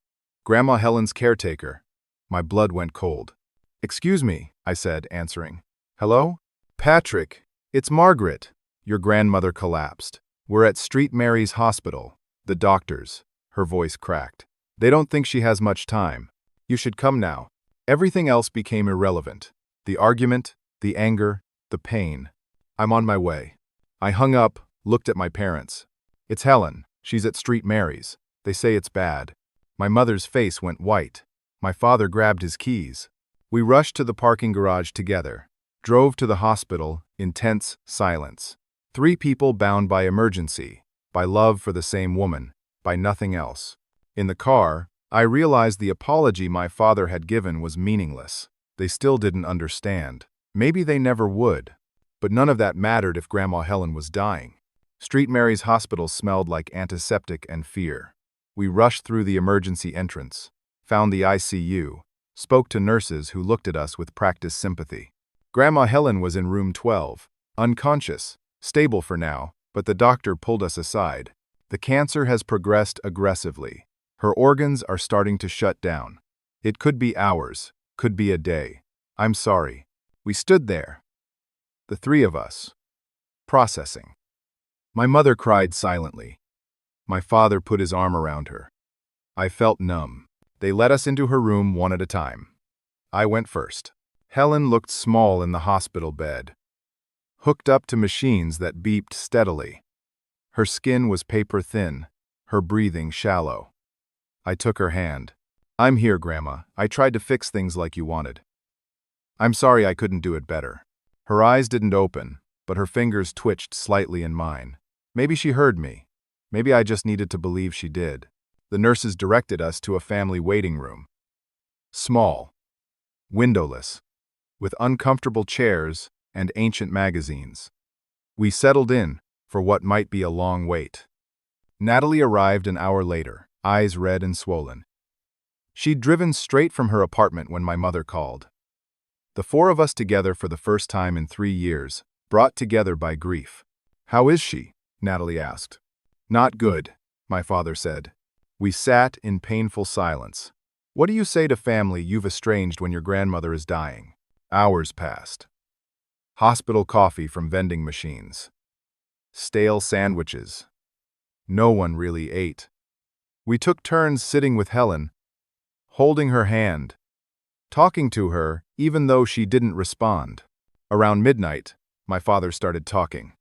Grandma Helen's caretaker. My blood went cold. Excuse me, I said, answering. Hello? Patrick, it's Margaret. Your grandmother collapsed. We're at St. Mary's Hospital. The doctors. Her voice cracked. They don't think she has much time. You should come now. Everything else became irrelevant. The argument, the anger, the pain. I'm on my way. I hung up, looked at my parents. It's Helen. She's at St. Mary's. They say it's bad. My mother's face went white. My father grabbed his keys. We rushed to the parking garage together. Drove to the hospital in tense silence. 3 people bound by emergency, by love for the same woman, by nothing else. In the car, I realized the apology my father had given was meaningless. They still didn't understand. Maybe they never would. But none of that mattered if Grandma Helen was dying. St. Mary's Hospital smelled like antiseptic and fear. We rushed through the emergency entrance, found the ICU, spoke to nurses who looked at us with practiced sympathy. Grandma Helen was in room 12, unconscious, stable for now, but the doctor pulled us aside. The cancer has progressed aggressively. Her organs are starting to shut down. It could be hours, could be a day. I'm sorry. We stood there. The 3 of us. Processing. My mother cried silently. My father put his arm around her. I felt numb. They let us into her room one at a time. I went first. Helen looked small in the hospital bed, hooked up to machines that beeped steadily. Her skin was paper thin, her breathing shallow. I took her hand. I'm here, Grandma. I tried to fix things like you wanted. I'm sorry I couldn't do it better. Her eyes didn't open, but her fingers twitched slightly in mine. Maybe she heard me. Maybe I just needed to believe she did. The nurses directed us to a family waiting room. Small, windowless, with uncomfortable chairs and ancient magazines. We settled in for what might be a long wait. Natalie arrived an hour later, eyes red and swollen. She'd driven straight from her apartment when my mother called. The 4 of us together for the first time in 3 years, brought together by grief. How is she? Natalie asked. Not good, my father said. We sat in painful silence. What do you say to family you've estranged when your grandmother is dying? Hours passed. Hospital coffee from vending machines. Stale sandwiches. No one really ate. We took turns sitting with Helen, holding her hand, talking to her even though she didn't respond. Around midnight, my father started talking.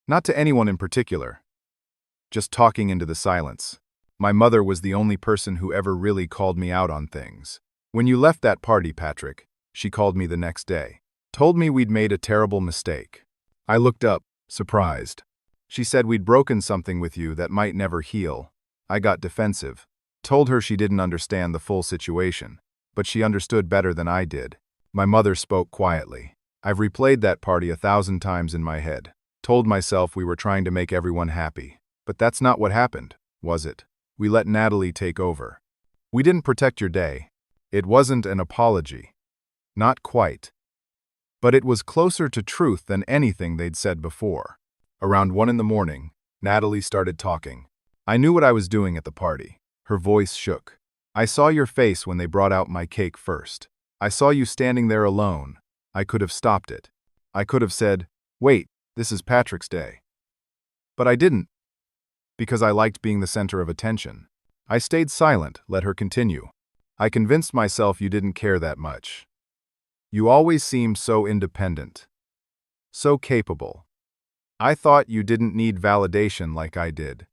Not to anyone in particular, just talking into the silence. My mother was the only person who ever really called me out on things. "When you left that party, Patrick," she called me the next day. Told me we'd made a terrible mistake. I looked up, surprised. She said we'd broken something with you that might never heal. I got defensive. Told her she didn't understand the full situation, but she understood better than I did. My mother spoke quietly. I've replayed that party 1,000 times in my head. Told myself we were trying to make everyone happy. But that's not what happened, was it? We let Natalie take over. We didn't protect your day. It wasn't an apology. Not quite. But it was closer to truth than anything they'd said before. Around 1 in the morning, Natalie started talking. I knew what I was doing at the party. Her voice shook. "I saw your face when they brought out my cake first. I saw you standing there alone. I could have stopped it. I could have said, 'Wait, this is Patrick's day.' But I didn't. Because I liked being the center of attention. I stayed silent, let her continue. I convinced myself you didn't care that much. You always seemed so independent. So capable. I thought you didn't need validation like I did.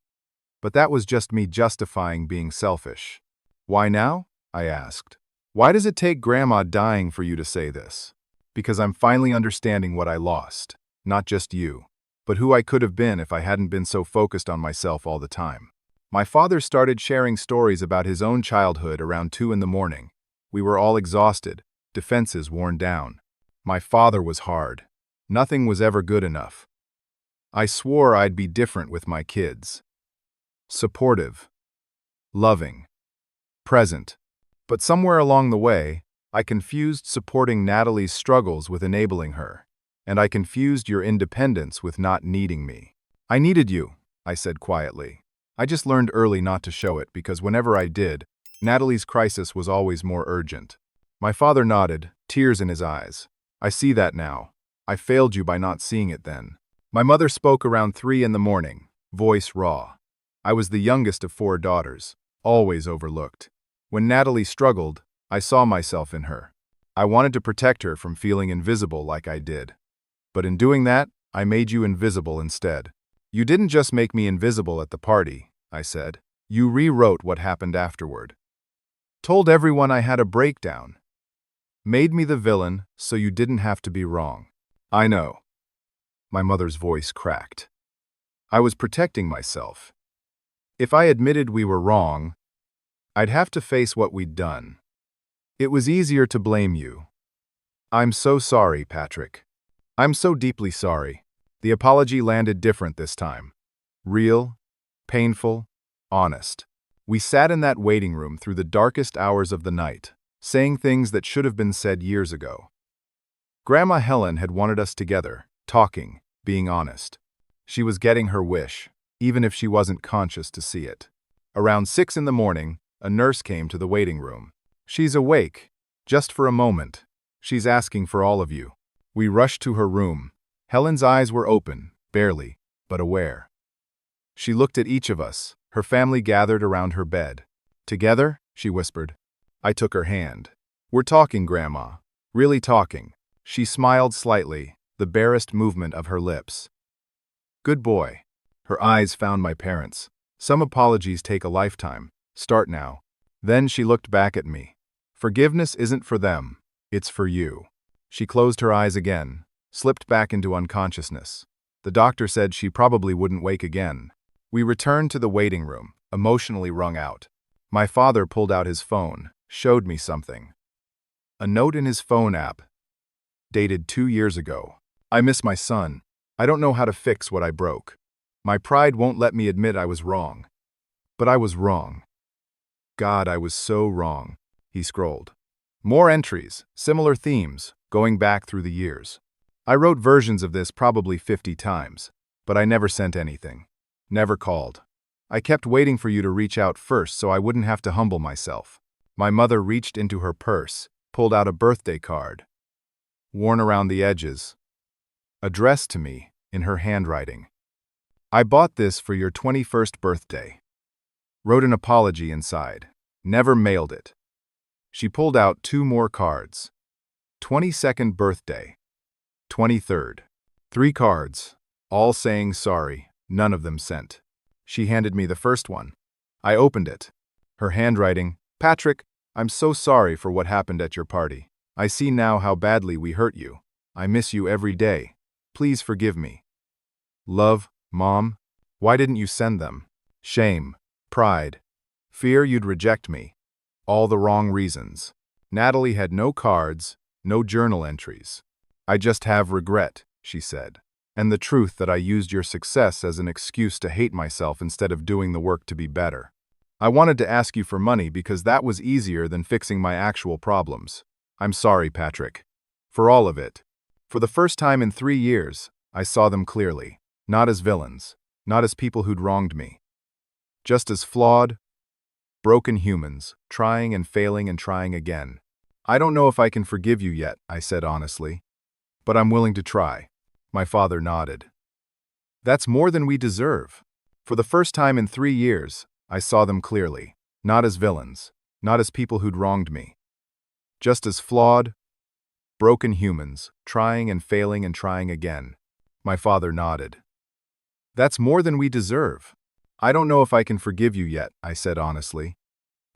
But that was just me justifying being selfish." "Why now?" I asked. "Why does it take Grandma dying for you to say this?" "Because I'm finally understanding what I lost. Not just you, but who I could have been if I hadn't been so focused on myself all the time." My father started sharing stories about his own childhood around 2 in the morning. We were all exhausted, defenses worn down. My father was hard. Nothing was ever good enough. I swore I'd be different with my kids. Supportive. Loving. Present. But somewhere along the way, I confused supporting Natalie's struggles with enabling her. And I confused your independence with not needing me. "I needed you," I said quietly. I just learned early not to show it because whenever I did, Natalie's crisis was always more urgent. My father nodded, tears in his eyes. "I see that now. I failed you by not seeing it then." My mother spoke around 3 in the morning, voice raw. I was the youngest of 4 daughters, always overlooked. When Natalie struggled, I saw myself in her. I wanted to protect her from feeling invisible like I did. But in doing that, I made you invisible instead. "You didn't just make me invisible at the party," I said. "You rewrote what happened afterward. Told everyone I had a breakdown. Made me the villain so you didn't have to be wrong." "I know." My mother's voice cracked. "I was protecting myself. If I admitted we were wrong, I'd have to face what we'd done. It was easier to blame you. I'm so sorry, Patrick. I'm so deeply sorry." The apology landed different this time. Real, painful, honest. We sat in that waiting room through the darkest hours of the night, saying things that should have been said years ago. Grandma Helen had wanted us together, talking, being honest. She was getting her wish, even if she wasn't conscious to see it. Around 6 in the morning, a nurse came to the waiting room. "She's awake, just for a moment. She's asking for all of you." We rushed to her room. Helen's eyes were open, barely, but aware. She looked at each of us, her family gathered around her bed. "Together?" she whispered. I took her hand. "We're talking, Grandma. Really talking." She smiled slightly, the barest movement of her lips. "Good boy." Her eyes found my parents. "Some apologies take a lifetime. Start now." Then she looked back at me. "Forgiveness isn't for them. It's for you." She closed her eyes again, slipped back into unconsciousness. The doctor said she probably wouldn't wake again. We returned to the waiting room, emotionally wrung out. My father pulled out his phone, showed me something. A note in his phone app, dated 2 years ago. "I miss my son. I don't know how to fix what I broke. My pride won't let me admit I was wrong. But I was wrong. God, I was so wrong." He scrolled. More entries, similar themes, going back through the years. I wrote versions of this probably 50 times, but I never sent anything. Never called. I kept waiting for you to reach out first so I wouldn't have to humble myself. My mother reached into her purse, pulled out a birthday card. Worn around the edges. Addressed to me, in her handwriting. "I bought this for your 21st birthday." Wrote an apology inside. Never mailed it. She pulled out 2 more cards. 22nd birthday. 23rd. 3 cards, all saying sorry, none of them sent. She handed me the first one. I opened it. Her handwriting, "Patrick, I'm so sorry for what happened at your party. I see now how badly we hurt you. I miss you every day. Please forgive me. Love, Mom." Why didn't you send them? Shame, pride, fear you'd reject me. All the wrong reasons. Natalie had no cards, no journal entries. "I just have regret," she said, "and the truth that I used your success as an excuse to hate myself instead of doing the work to be better. I wanted to ask you for money because that was easier than fixing my actual problems. I'm sorry, Patrick. For all of it. For the first time in 3 years, I saw them clearly, not as villains, not as people who'd wronged me. Just as flawed, broken humans, trying and failing and trying again. I don't know if I can forgive you yet," I said honestly, "but I'm willing to try." My father nodded. "That's more than we deserve. For the first time in 3 years, I saw them clearly, not as villains, not as people who'd wronged me. Just as flawed, broken humans, trying and failing and trying again." My father nodded. "That's more than we deserve. I don't know if I can forgive you yet," I said honestly,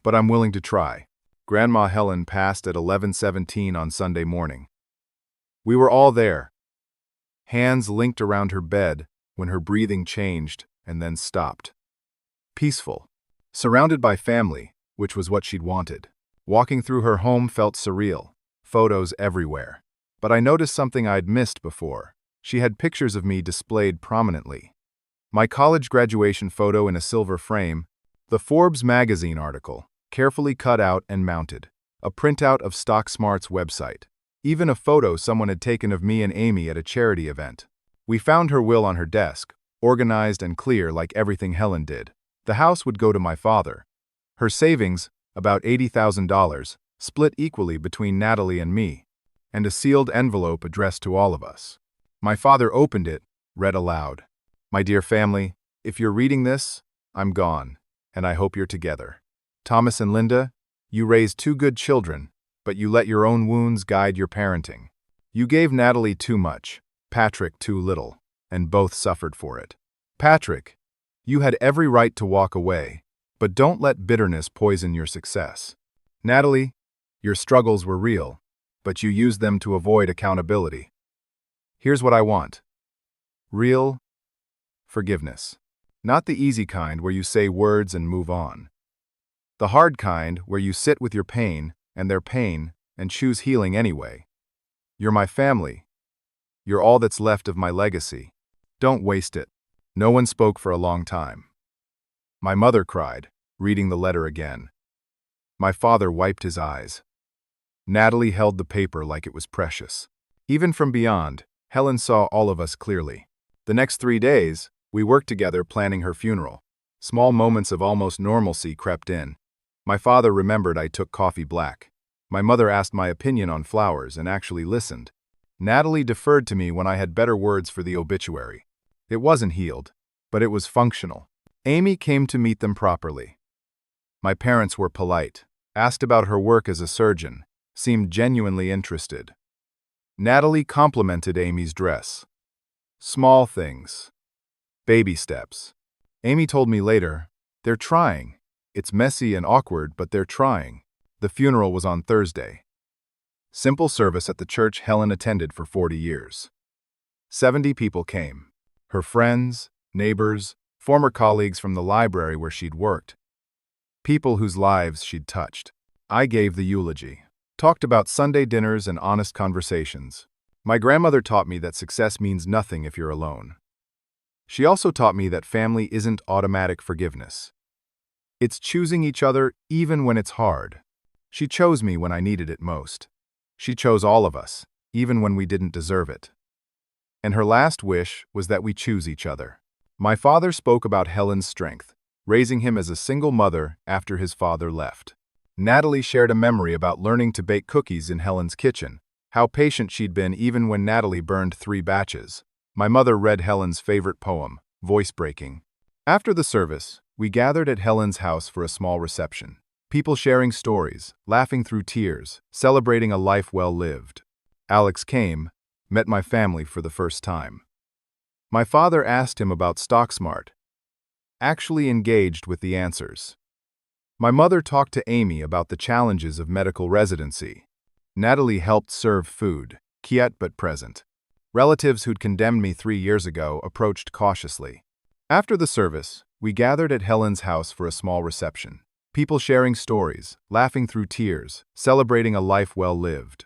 "but I'm willing to try." Grandma Helen passed at 11:17 on Sunday morning. We were all there, hands linked around her bed when her breathing changed and then stopped. Peaceful, surrounded by family, which was what she'd wanted. Walking through her home felt surreal, photos everywhere. But I noticed something I'd missed before. She had pictures of me displayed prominently. My college graduation photo in a silver frame, the Forbes magazine article, carefully cut out and mounted, a printout of StockSmart's website, even a photo someone had taken of me and Amy at a charity event. We found her will on her desk, organized and clear like everything Helen did. The house would go to my father. Her savings, about $80,000, split equally between Natalie and me, and a sealed envelope addressed to all of us. My father opened it, read aloud. "My dear family, if you're reading this, I'm gone, and I hope you're together. Thomas and Linda, you raised 2 good children, but you let your own wounds guide your parenting. You gave Natalie too much, Patrick too little, and both suffered for it. Patrick, you had every right to walk away, but don't let bitterness poison your success. Natalie, your struggles were real, but you used them to avoid accountability. Here's what I want. Real forgiveness. Not the easy kind where you say words and move on. The hard kind where you sit with your pain and their pain and choose healing anyway. You're my family. You're all that's left of my legacy. Don't waste it." No one spoke for a long time. My mother cried, reading the letter again. My father wiped his eyes. Natalie held the paper like it was precious. Even from beyond, Helen saw all of us clearly. The next 3 days, we worked together planning her funeral. Small moments of almost normalcy crept in. My father remembered I took coffee black. My mother asked my opinion on flowers and actually listened. Natalie deferred to me when I had better words for the obituary. It wasn't healed, but it was functional. Amy came to meet them properly. My parents were polite, asked about her work as a surgeon, seemed genuinely interested. Natalie complimented Amy's dress. Small things. Baby steps. Amy told me later, "They're trying. It's messy and awkward, but they're trying." The funeral was on Thursday. Simple service at the church Helen attended for 40 years. 70 people came. Her friends, neighbors, former colleagues from the library where she'd worked. People whose lives she'd touched. I gave the eulogy. Talked about Sunday dinners and honest conversations. My grandmother taught me that success means nothing if you're alone. She also taught me that family isn't automatic forgiveness. It's choosing each other even when it's hard. She chose me when I needed it most. She chose all of us, even when we didn't deserve it. And her last wish was that we choose each other. My father spoke about Helen's strength, raising him as a single mother after his father left. Natalie shared a memory about learning to bake cookies in Helen's kitchen, how patient she'd been even when Natalie burned 3 batches. My mother read Helen's favorite poem, voice-breaking. After the service, we gathered at Helen's house for a small reception. People sharing stories, laughing through tears, celebrating a life well lived. Alex came, met my family for the first time. My father asked him about StockSmart. Actually engaged with the answers. My mother talked to Amy about the challenges of medical residency. Natalie helped serve food, quiet but present. Relatives who'd condemned me 3 years ago approached cautiously. After the service, we gathered at Helen's house for a small reception. People sharing stories, laughing through tears, celebrating a life well lived.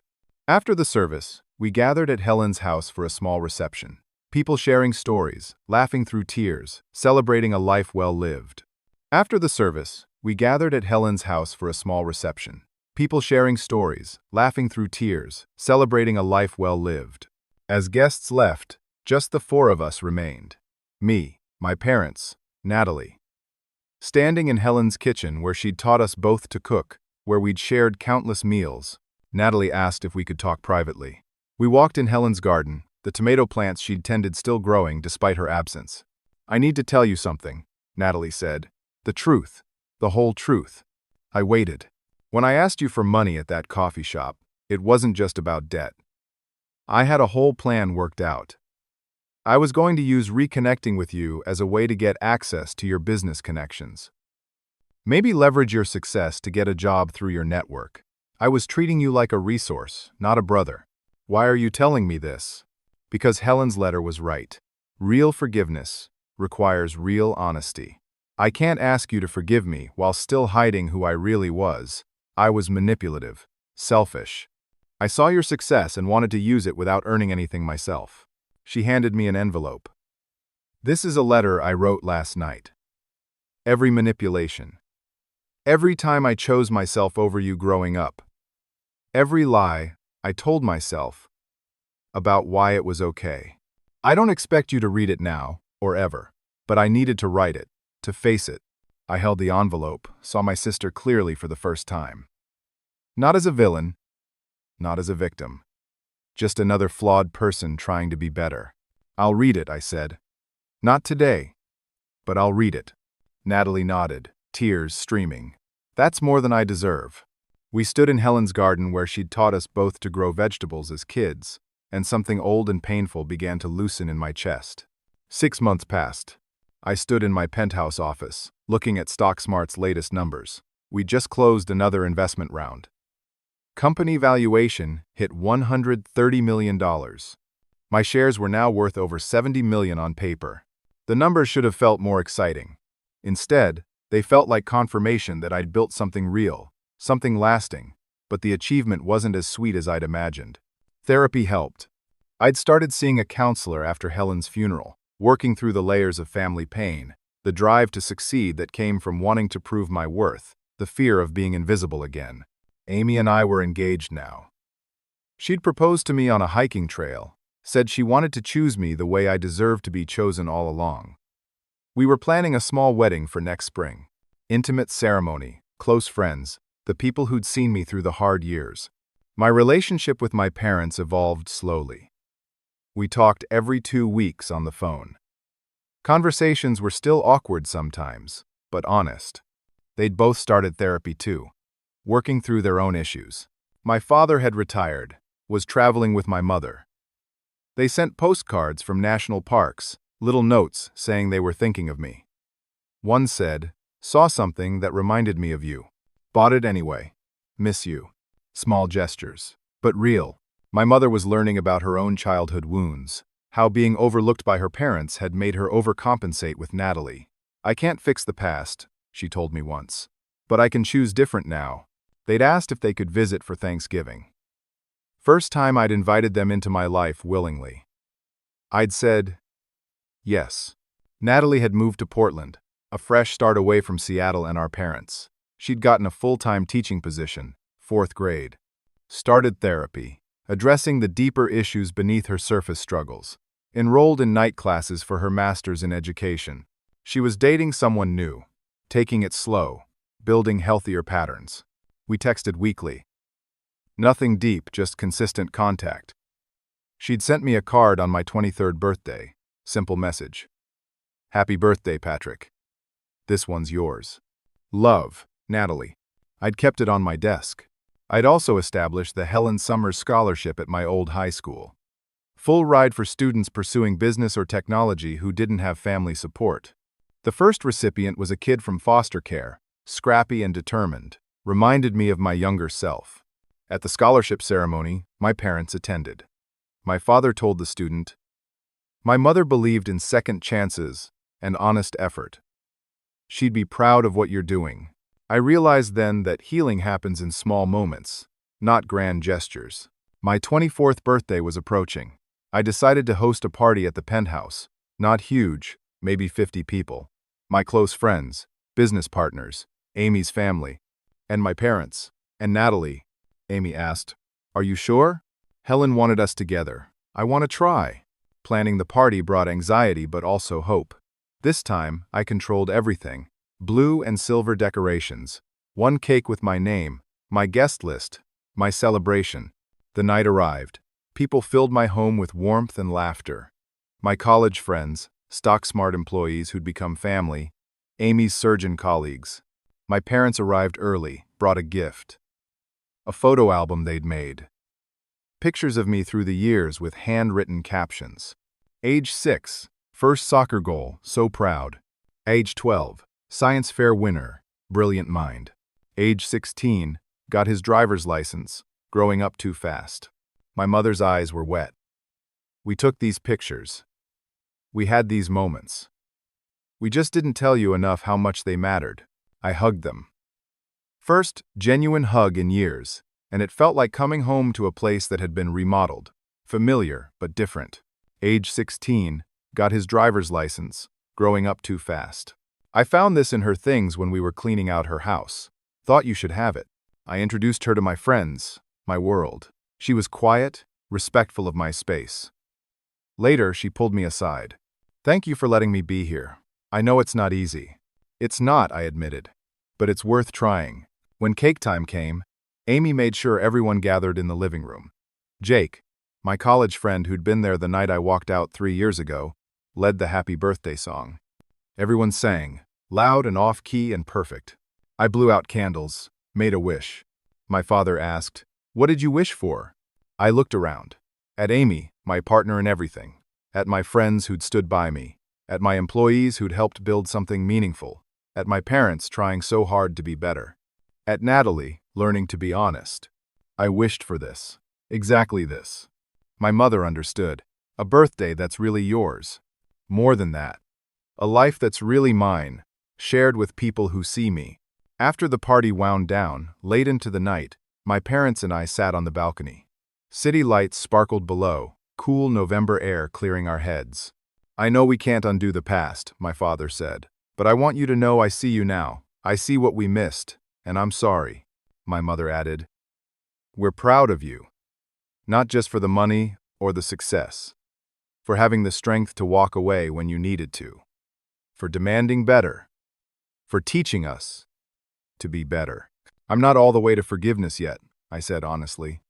After the service, we gathered at Helen's house for a small reception. People sharing stories, laughing through tears, celebrating a life well lived. After the service, we gathered at Helen's house for a small reception. People sharing stories, laughing through tears, celebrating a life well lived. As guests left, just the 4 of us remained. Me, my parents, Natalie. Standing in Helen's kitchen where she'd taught us both to cook, where we'd shared countless meals, Natalie asked if we could talk privately. We walked in Helen's garden, the tomato plants she'd tended still growing despite her absence. "I need to tell you something," Natalie said. "The truth. The whole truth." I waited. "When I asked you for money at that coffee shop, it wasn't just about debt. I had a whole plan worked out. I was going to use reconnecting with you as a way to get access to your business connections. Maybe leverage your success to get a job through your network. I was treating you like a resource, not a brother. Why are you telling me this?" Because Helen's letter was right. Real forgiveness requires real honesty. I can't ask you to forgive me while still hiding who I really was. I was manipulative, selfish. I saw your success and wanted to use it without earning anything myself. She handed me an envelope. "This is a letter I wrote last night. Every manipulation. Every time I chose myself over you growing up. Every lie I told myself about why it was okay. I don't expect you to read it now, or ever, but I needed to write it, to face it." I held the envelope, saw my sister clearly for the first time. Not as a villain, not as a victim. Just another flawed person trying to be better. "I'll read it," I said. "Not today, but I'll read it." Natalie nodded, tears streaming. "That's more than I deserve." We stood in Helen's garden where she'd taught us both to grow vegetables as kids, and something old and painful began to loosen in my chest. 6 months passed. I stood in my penthouse office, looking at StockSmart's latest numbers. We'd just closed another investment round. Company valuation hit $130 million. My shares were now worth over $70 million on paper. The numbers should have felt more exciting. Instead, they felt like confirmation that I'd built something real, something lasting, but the achievement wasn't as sweet as I'd imagined. Therapy helped. I'd started seeing a counselor after Helen's funeral, working through the layers of family pain, the drive to succeed that came from wanting to prove my worth, the fear of being invisible again. Amy and I were engaged now. She'd proposed to me on a hiking trail, said she wanted to choose me the way I deserved to be chosen all along. We were planning a small wedding for next spring. Intimate ceremony, close friends, the people who'd seen me through the hard years. My relationship with my parents evolved slowly. We talked every 2 weeks on the phone. Conversations were still awkward sometimes, but honest. They'd both started therapy too, working through their own issues. My father had retired, was traveling with my mother. They sent postcards from national parks, little notes saying they were thinking of me. One said, "Saw something that reminded me of you. Bought it anyway. Miss you." Small gestures, but real. My mother was learning about her own childhood wounds, how being overlooked by her parents had made her overcompensate with Natalie. "I can't fix the past," she told me once, "but I can choose different now." They'd asked if they could visit for Thanksgiving. First time I'd invited them into my life willingly. I'd said yes. Natalie had moved to Portland, a fresh start away from Seattle and our parents. She'd gotten a full-time teaching position, 4th grade. Started therapy, addressing the deeper issues beneath her surface struggles. Enrolled in night classes for her master's in education. She was dating someone new, taking it slow, building healthier patterns. We texted weekly. Nothing deep, just consistent contact. She'd sent me a card on my 23rd birthday. Simple message. "Happy birthday, Patrick. This one's yours. Love, Natalie." I'd kept it on my desk. I'd also established the Helen Summers Scholarship at my old high school. Full ride for students pursuing business or technology who didn't have family support. The first recipient was a kid from foster care, scrappy and determined, reminded me of my younger self. At the scholarship ceremony, my parents attended. My father told the student, "My mother believed in second chances and honest effort. She'd be proud of what you're doing." I realized then that healing happens in small moments, not grand gestures. My 24th birthday was approaching. I decided to host a party at the Penthouse. Not huge, maybe 50 people. My close friends, business partners, Amy's family, and my parents. "And Natalie," Amy asked, "are you sure?" Helen wanted us together. "I want to try." Planning the party brought anxiety but also hope. This time, I controlled everything. Blue and silver decorations, one cake with my name, my guest list, my celebration. The night arrived. People filled my home with warmth and laughter. My college friends, stock-smart employees who'd become family, Amy's surgeon colleagues. My parents arrived early, brought a gift. A photo album they'd made. Pictures of me through the years with handwritten captions. Age 6, first soccer goal, so proud. Age 12, science fair winner, brilliant mind. Age 16, got his driver's license, growing up too fast. My mother's eyes were wet. We took these pictures. We had these moments. We just didn't tell you enough how much they mattered. I hugged them. First, genuine hug in years, and it felt like coming home to a place that had been remodeled. Familiar, but different. Age 16, got his driver's license, growing up too fast. I found this in her things when we were cleaning out her house. Thought you should have it. I introduced her to my friends, my world. She was quiet, respectful of my space. Later, she pulled me aside. "Thank you for letting me be here. I know it's not easy." "It's not," I admitted. "But it's worth trying." When cake time came, Amy made sure everyone gathered in the living room. Jake, my college friend who'd been there the night I walked out 3 years ago, led the happy birthday song. Everyone sang, loud and off-key and perfect. I blew out candles, made a wish. My father asked, "What did you wish for?" I looked around. At Amy, my partner in everything. At my friends who'd stood by me. At my employees who'd helped build something meaningful. At my parents trying so hard to be better. At Natalie, learning to be honest. I wished for this. Exactly this. My mother understood. A birthday that's really yours. More than that. A life that's really mine, shared with people who see me. After the party wound down, late into the night, my parents and I sat on the balcony. City lights sparkled below, cool November air clearing our heads. "I know we can't undo the past," my father said, "but I want you to know I see you now. I see what we missed, and I'm sorry," my mother added. "We're proud of you. Not just for the money or the success. For having the strength to walk away when you needed to. For demanding better. For teaching us to be better." "I'm not all the way to forgiveness yet," I said honestly.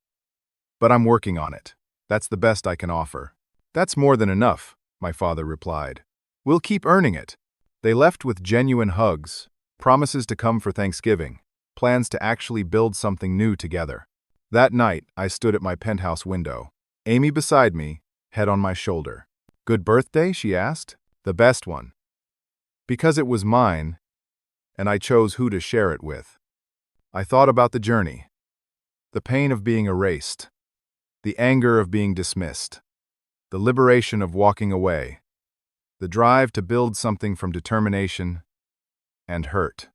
"But I'm working on it. That's the best I can offer." "That's more than enough," my father replied. "We'll keep earning it." They left with genuine hugs, promises to come for Thanksgiving, plans to actually build something new together. That night, I stood at my penthouse window. Amy beside me, head on my shoulder. "Good birthday?" she asked. "The best one." Because it was mine, and I chose who to share it with. I thought about the journey. The pain of being erased. The anger of being dismissed. The liberation of walking away. The drive to build something from determination and hurt.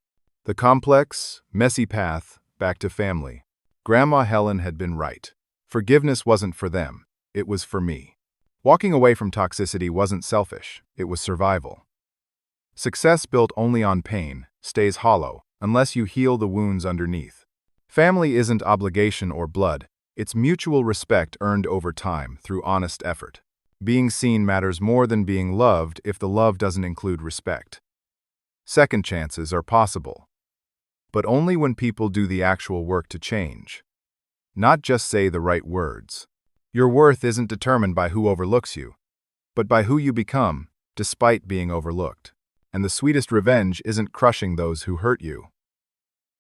The complex, messy path back to family. Grandma Helen had been right. Forgiveness wasn't for them. It was for me. Walking away from toxicity wasn't selfish. It was survival. Success built only on pain stays hollow unless you heal the wounds underneath. Family isn't obligation or blood. It's mutual respect earned over time through honest effort. Being seen matters more than being loved if the love doesn't include respect. Second chances are possible, but only when people do the actual work to change. Not just say the right words. Your worth isn't determined by who overlooks you, but by who you become, despite being overlooked. And the sweetest revenge isn't crushing those who hurt you,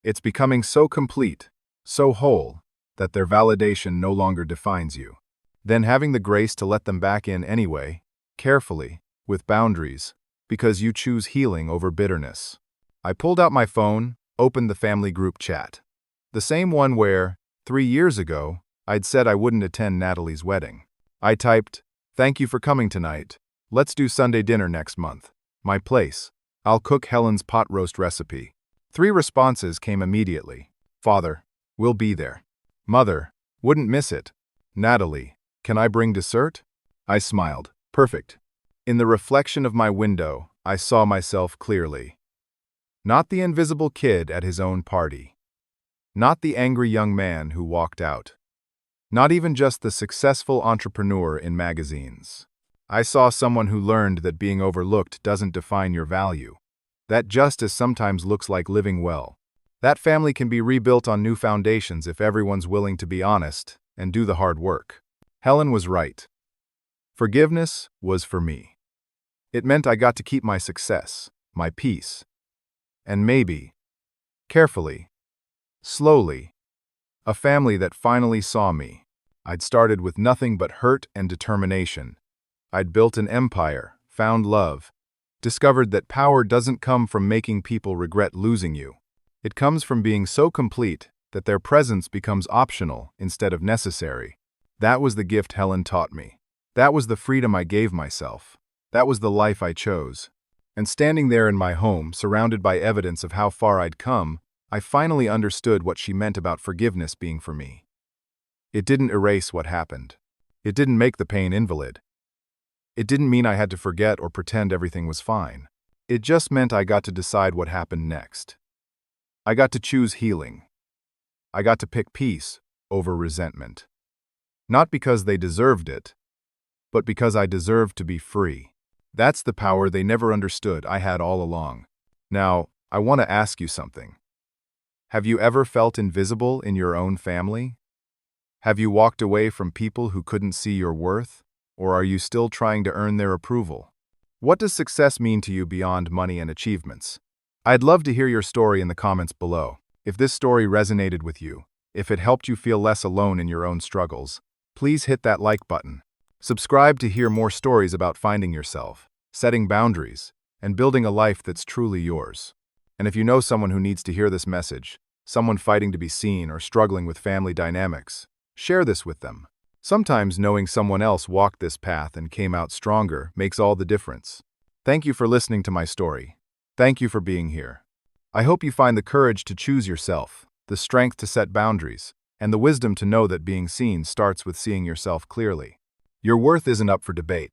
It's becoming so complete, so whole, that their validation no longer defines you. Then having the grace to let them back in anyway, carefully, with boundaries, because you choose healing over bitterness. I pulled out my phone, opened the family group chat. The same one where, 3 years ago, I'd said I wouldn't attend Natalie's wedding. I typed, "Thank you for coming tonight. Let's do Sunday dinner next month. My place. I'll cook Helen's pot roast recipe." 3 responses came immediately. Father, we'll be there. Mother, wouldn't miss it. Natalie, can I bring dessert? I smiled. Perfect. In the reflection of my window, I saw myself clearly. Not the invisible kid at his own party. Not the angry young man who walked out. Not even just the successful entrepreneur in magazines. I saw someone who learned that being overlooked doesn't define your value. That justice sometimes looks like living well. That family can be rebuilt on new foundations if everyone's willing to be honest and do the hard work. Helen was right. Forgiveness was for me. It meant I got to keep my success, my peace. And maybe, carefully, slowly, a family that finally saw me. I'd started with nothing but hurt and determination. I'd built an empire, found love, discovered that power doesn't come from making people regret losing you. It comes from being so complete that their presence becomes optional instead of necessary. That was the gift Helen taught me. That was the freedom I gave myself. That was the life I chose. And standing there in my home, surrounded by evidence of how far I'd come, I finally understood what she meant about forgiveness being for me. It didn't erase what happened. It didn't make the pain invalid. It didn't mean I had to forget or pretend everything was fine. It just meant I got to decide what happened next. I got to choose healing. I got to pick peace over resentment. Not because they deserved it, but because I deserved to be free. That's the power they never understood I had all along. Now, I want to ask you something. Have you ever felt invisible in your own family? Have you walked away from people who couldn't see your worth? Or are you still trying to earn their approval? What does success mean to you beyond money and achievements? I'd love to hear your story in the comments below. If this story resonated with you, if it helped you feel less alone in your own struggles, please hit that like button. Subscribe to hear more stories about finding yourself, setting boundaries, and building a life that's truly yours. And if you know someone who needs to hear this message, someone fighting to be seen or struggling with family dynamics, share this with them. Sometimes knowing someone else walked this path and came out stronger makes all the difference. Thank you for listening to my story. Thank you for being here. I hope you find the courage to choose yourself, the strength to set boundaries, and the wisdom to know that being seen starts with seeing yourself clearly. Your worth isn't up for debate.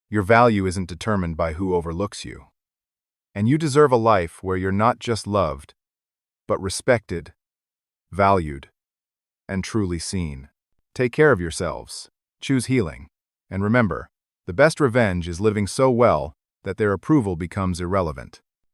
Your value isn't determined by who overlooks you. And you deserve a life where you're not just loved, but respected, valued, and truly seen. Take care of yourselves, choose healing, and remember, the best revenge is living so well that their approval becomes irrelevant.